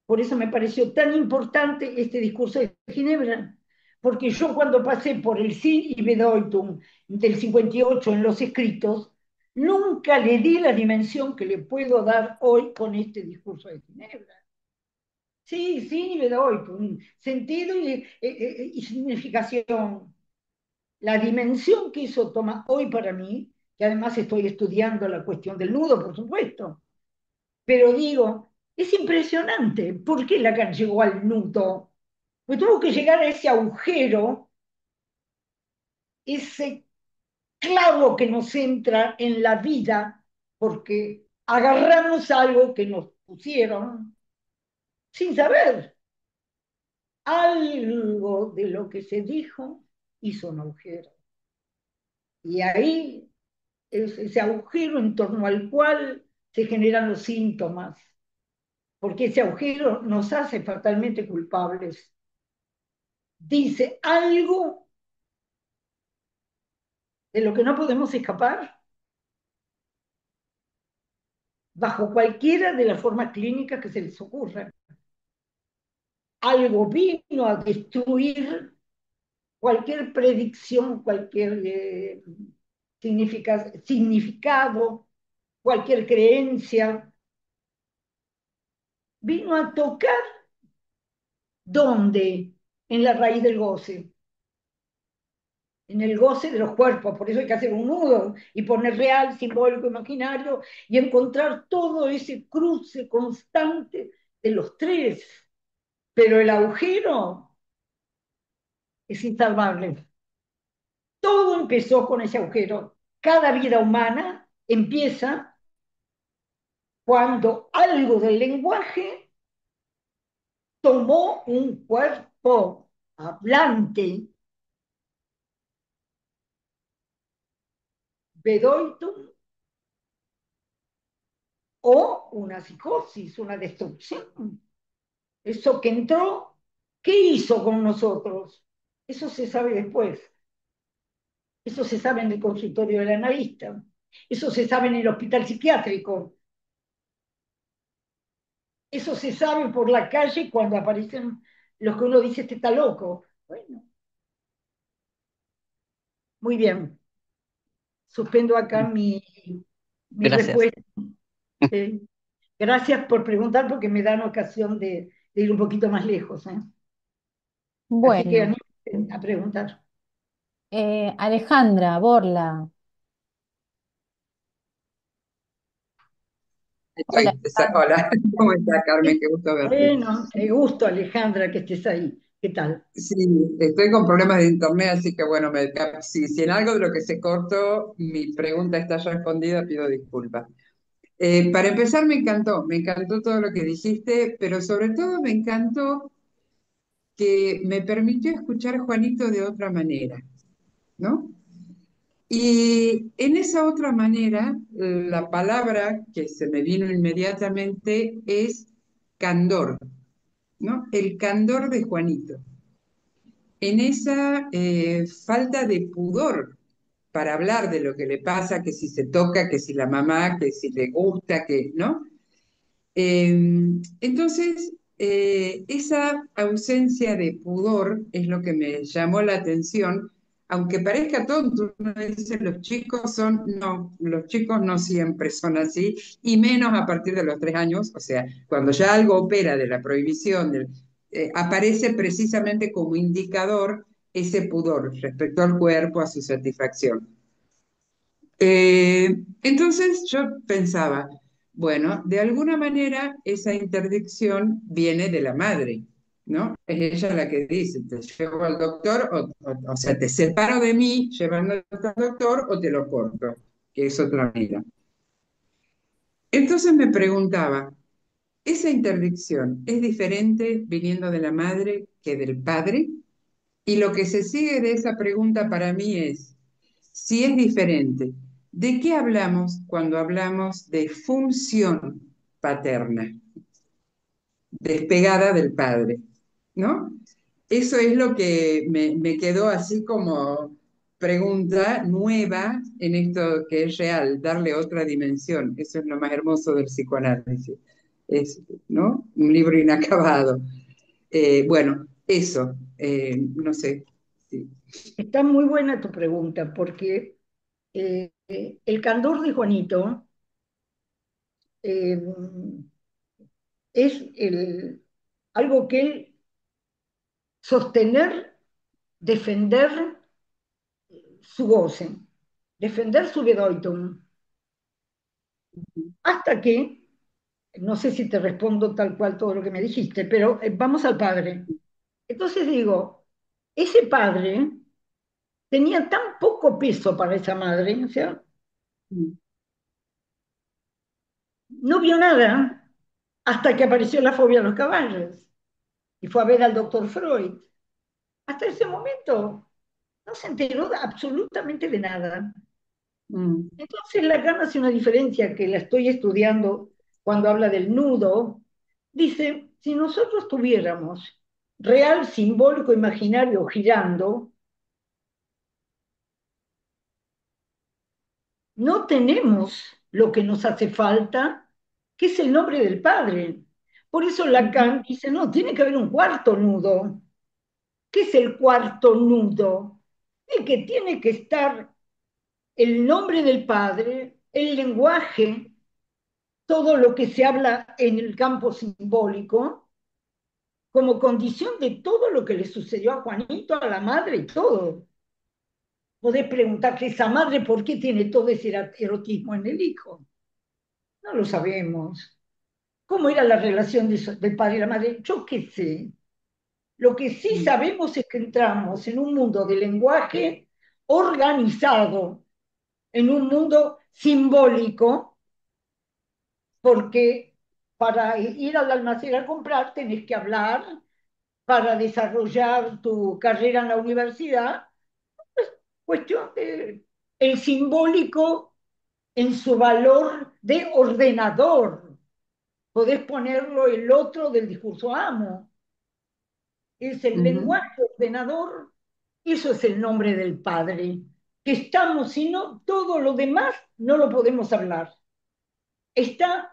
Por eso me pareció tan importante este discurso de Ginebra, porque yo cuando pasé por el Sin y Bedeutung del 58 en los escritos, nunca le di la dimensión que le puedo dar hoy con este discurso de Ginebra. Sí, sí, le doy un sentido y significación. La dimensión que eso toma hoy para mí, que además estoy estudiando la cuestión del nudo, por supuesto, pero digo, es impresionante. ¿Por qué Lacan llegó al nudo? Pues tuvo que llegar a ese agujero, ese clavo que nos entra en la vida, porque agarramos algo que nos pusieron sin saber. Algo de lo que se dijo hizo un agujero. Y ahí es ese agujero en torno al cual se generan los síntomas, porque ese agujero nos hace fatalmente culpables. Dice algo de lo que no podemos escapar bajo cualquiera de las formas clínicas que se les ocurra. Algo vino a destruir cualquier predicción, cualquier significado, cualquier creencia, vino a tocar ¿dónde? En la raíz del goce, en el goce de los cuerpos. Por eso hay que hacer un nudo y poner real, simbólico, imaginario y encontrar todo ese cruce constante de los tres. Pero el agujero es insalvable. Todo empezó con ese agujero. Cada vida humana empieza cuando algo del lenguaje tomó un cuerpo hablante. Bedoitum o una psicosis, una destrucción. Eso que entró, ¿qué hizo con nosotros? Eso se sabe después. Eso se sabe en el consultorio del analista. Eso se sabe en el hospital psiquiátrico. Eso se sabe por la calle cuando aparecen los que uno dice, este está loco. Bueno, muy bien. Suspendo acá mi Gracias. respuesta. Eh, Gracias por preguntar porque me dan ocasión de ir un poquito más lejos. Así que Bueno, anímense a preguntar. Alejandra Borla. Hola, Alejandra. Hola, ¿cómo está Carmen? Sí, Qué gusto verte. bueno, qué gusto, Alejandra, que estés ahí. ¿Qué tal? Sí, estoy con problemas de internet, así que bueno, si en algo de lo que se cortó mi pregunta está ya respondida, pido disculpas. Para empezar, me encantó todo lo que dijiste, pero sobre todo me encantó que me permitió escuchar a Juanito de otra manera, ¿no? Y en esa otra manera, la palabra que se me vino inmediatamente es candor, ¿no? El candor de Juanito. En esa falta de pudor para hablar de lo que le pasa, que si se toca, que si la mamá, que si le gusta, que, ¿no? Entonces, esa ausencia de pudor es lo que me llamó la atención, aunque parezca tonto, uno dice los chicos son, no, los chicos no siempre son así, y menos a partir de los 3 años, o sea, cuando ya algo opera de la prohibición, aparece precisamente como indicador ese pudor respecto al cuerpo, a su satisfacción. Entonces yo pensaba, bueno, de alguna manera esa interdicción viene de la madre, ¿no? Es ella la que dice, te llevo al doctor, o sea, te separo de mí llevándote al doctor o te lo corto, que es otra vida. Entonces me preguntaba, ¿esa interdicción es diferente viniendo de la madre que del padre? Y lo que se sigue de esa pregunta para mí es, si es diferente, ¿de qué hablamos cuando hablamos de función paterna, despegada del padre? ¿No? Eso es lo que me quedó así como pregunta nueva en esto que es real, darle otra dimensión. Eso es lo más hermoso del psicoanálisis. Es, ¿no? Un libro inacabado. Bueno, eso, no sé. Sí. Está muy buena tu pregunta porque el candor de Juanito eh, es algo que él sostener, defender su goce, defender su Bedeutung, hasta que, no sé si te respondo tal cual todo lo que me dijiste, pero vamos al padre. Entonces digo, ese padre tenía tan poco peso para esa madre, o sea, no vio nada hasta que apareció la fobia a los caballos y fue a ver al doctor Freud. Hasta ese momento no se enteró absolutamente de nada. Mm, Entonces Lacan hace una diferencia que la estoy estudiando cuando habla del nudo. Dice, si nosotros tuviéramos real, simbólico, imaginario girando, no tenemos lo que nos hace falta, que es el nombre del Padre. Por eso ujú, Lacan dice, no, tiene que haber un cuarto nudo. ¿Qué es el cuarto nudo? El que tiene que estar el nombre del Padre, el lenguaje, todo lo que se habla en el campo simbólico, como condición de todo lo que le sucedió a Juanito, a la madre y todo. Podés preguntarte a esa madre por qué tiene todo ese erotismo en el hijo. No lo sabemos. ¿Cómo era la relación del padre y la madre? Yo qué sé. Lo que sí mm, sabemos es que entramos en un mundo de lenguaje organizado, en un mundo simbólico, porque para ir al almacén a comprar tenés que hablar, para desarrollar tu carrera en la universidad, cuestión de el simbólico en su valor de ordenador. Podés ponerlo el otro del discurso amo. Es el Ujú, lenguaje ordenador, eso es el nombre del Padre. Que estamos, si no, todo lo demás no lo podemos hablar. Está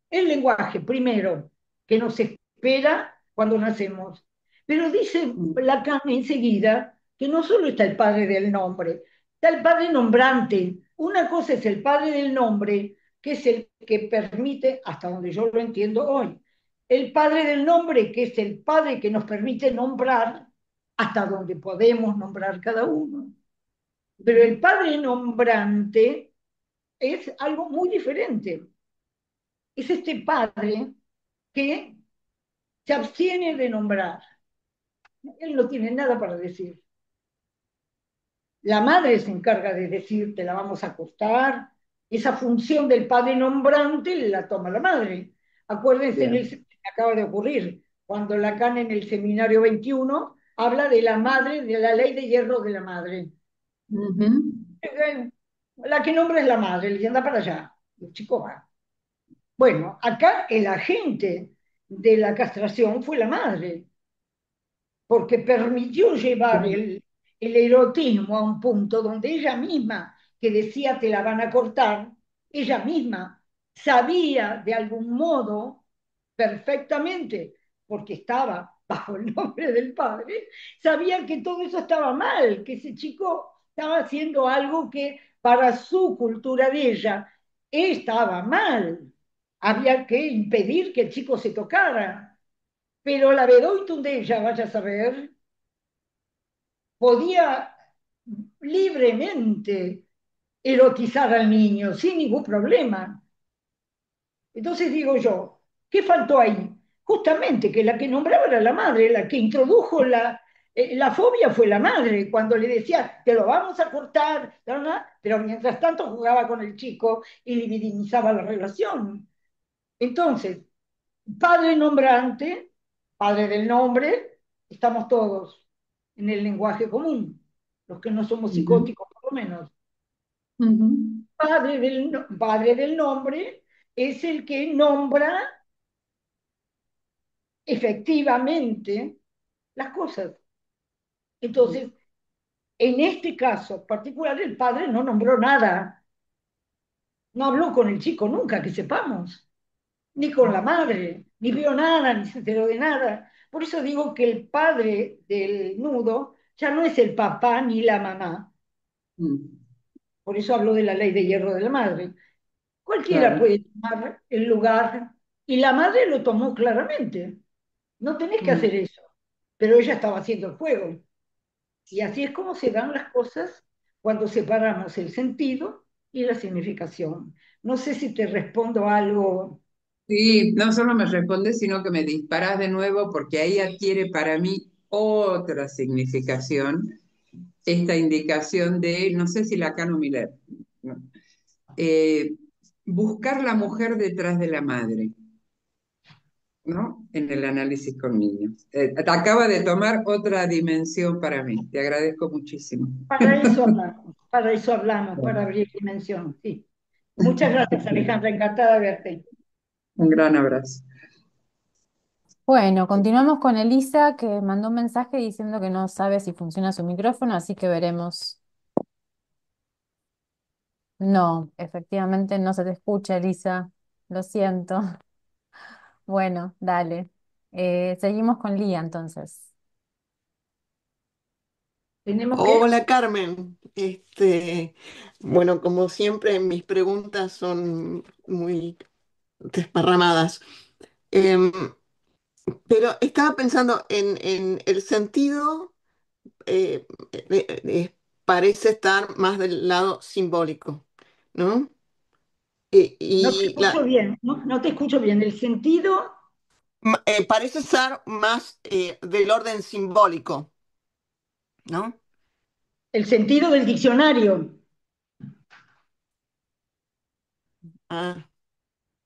el lenguaje, primero, que nos espera cuando nacemos. Pero dice ujú, Lacan enseguida que no solo está el padre del nombre, está el padre nombrante. Una cosa es el padre del nombre, que es el que permite, hasta donde yo lo entiendo hoy, el padre del nombre, que es el padre que nos permite nombrar hasta donde podemos nombrar cada uno. Pero el ujú, padre nombrante es algo muy diferente. Es este padre que se abstiene de nombrar. Él no tiene nada para decir. La madre se encarga de decir, te la vamos a acostar. Esa función del padre nombrante la toma la madre. Acuérdense, bien. me acaba de ocurrir, cuando Lacan en el seminario 21 habla de la madre, de la ley de hierro de la madre. Ujú, La que nombra es la madre, le dice, anda para allá. El chico va. Bueno, acá el agente de la castración fue la madre, porque permitió llevar sí, el erotismo a un punto donde ella misma, que decía te la van a cortar, ella misma sabía de algún modo perfectamente, porque estaba bajo el nombre del padre, sabía que todo eso estaba mal, que ese chico estaba haciendo algo que para su cultura de ella estaba mal. Había que impedir que el chico se tocara. Pero la Bedoytun de ella, vaya a saber, podía libremente erotizar al niño sin ningún problema. Entonces digo yo, ¿qué faltó ahí? Justamente que la que nombraba era la madre, la que introdujo la fobia fue la madre, cuando le decía, te lo vamos a cortar, pero mientras tanto jugaba con el chico y le minimizaba la relación. Entonces, padre nombrante, padre del nombre, estamos todos en el lenguaje común, los que no somos ujú, psicóticos por lo menos. ujú, Padre del nombre es el que nombra efectivamente las cosas. Entonces, en este caso particular, el padre no nombró nada, no habló con el chico nunca, que sepamos, ni con la madre, ni vio nada, ni se enteró de nada. Por eso digo que el padre del nudo ya no es el papá ni la mamá. ujú, Por eso hablo de la ley de hierro de la madre. Cualquiera claro. puede tomar el lugar y la madre lo tomó claramente. No tenés que hacer Mm. eso. Pero ella estaba haciendo el juego. Y así es como se dan las cosas cuando separamos el sentido y la significación. No sé si te respondo algo. Sí, no solo me respondes, sino que me disparas de nuevo porque ahí adquiere para mí otra significación esta indicación de, no sé si Lacan o Miller, ¿no? Eh, buscar la mujer detrás de la madre, ¿no? En el análisis con niños. Acaba de tomar otra dimensión para mí. Te agradezco muchísimo. Para eso hablamos, para abrir dimensión. Sí. Muchas gracias, Alejandra. Encantada de verte. Un gran abrazo. Bueno, continuamos con Elisa, que mandó un mensaje diciendo que no sabe si funciona su micrófono, así que veremos. No, efectivamente no se te escucha, Elisa. Lo siento. Bueno, dale. Seguimos con Lía entonces. Tenemos que, Hola Carmen, bueno, como siempre mis preguntas son muy desparramadas. Em, pero estaba pensando en el sentido, eh, parece estar más del lado simbólico, ¿no? no te Y escucho bien, no, no te escucho bien. El sentido, parece ser más del orden simbólico, ¿no? el sentido del diccionario. Ah,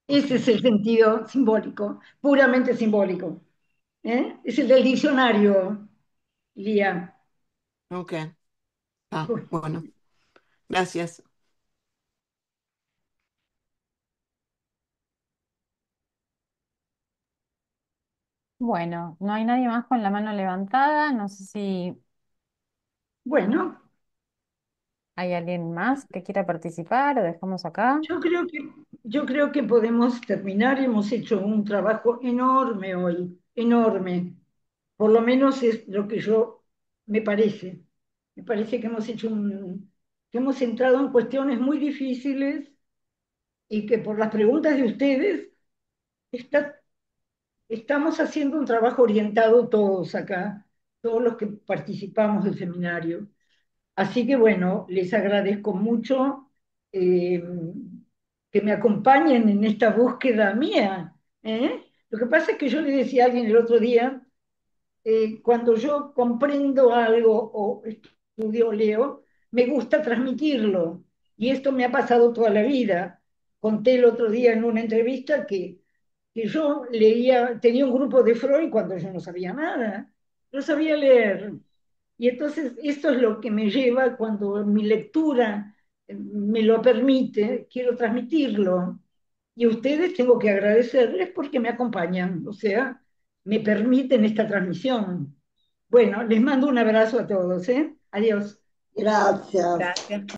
ok, Ese es el sentido simbólico, puramente simbólico. ¿Eh? Es el del diccionario, Lía. ok. Ah, bueno, gracias. Bueno, no hay nadie más con la mano levantada. No sé si Bueno, hay alguien más que quiera participar o dejamos acá. yo creo que, yo creo que podemos terminar. Hemos hecho un trabajo enorme hoy, enorme. Por lo menos es lo que yo me parece. Me parece que que hemos entrado en cuestiones muy difíciles y que por las preguntas de ustedes está, estamos haciendo un trabajo orientado todos acá, todos los que participamos del seminario. Así que bueno, les agradezco mucho eh, que me acompañen en esta búsqueda mía. ¿Eh? Lo que pasa es que yo le decía a alguien el otro día, cuando yo comprendo algo o estudio o leo, me gusta transmitirlo. Y esto me ha pasado toda la vida. Conté el otro día en una entrevista que yo leía, tenía un grupo de Freud cuando yo no sabía nada, no sabía leer. Y entonces esto es lo que me lleva cuando mi lectura me lo permite, quiero transmitirlo. Y a ustedes tengo que agradecerles porque me acompañan, o sea, me permiten esta transmisión. Bueno, les mando un abrazo a todos, ¿eh? Adiós. Gracias. Gracias.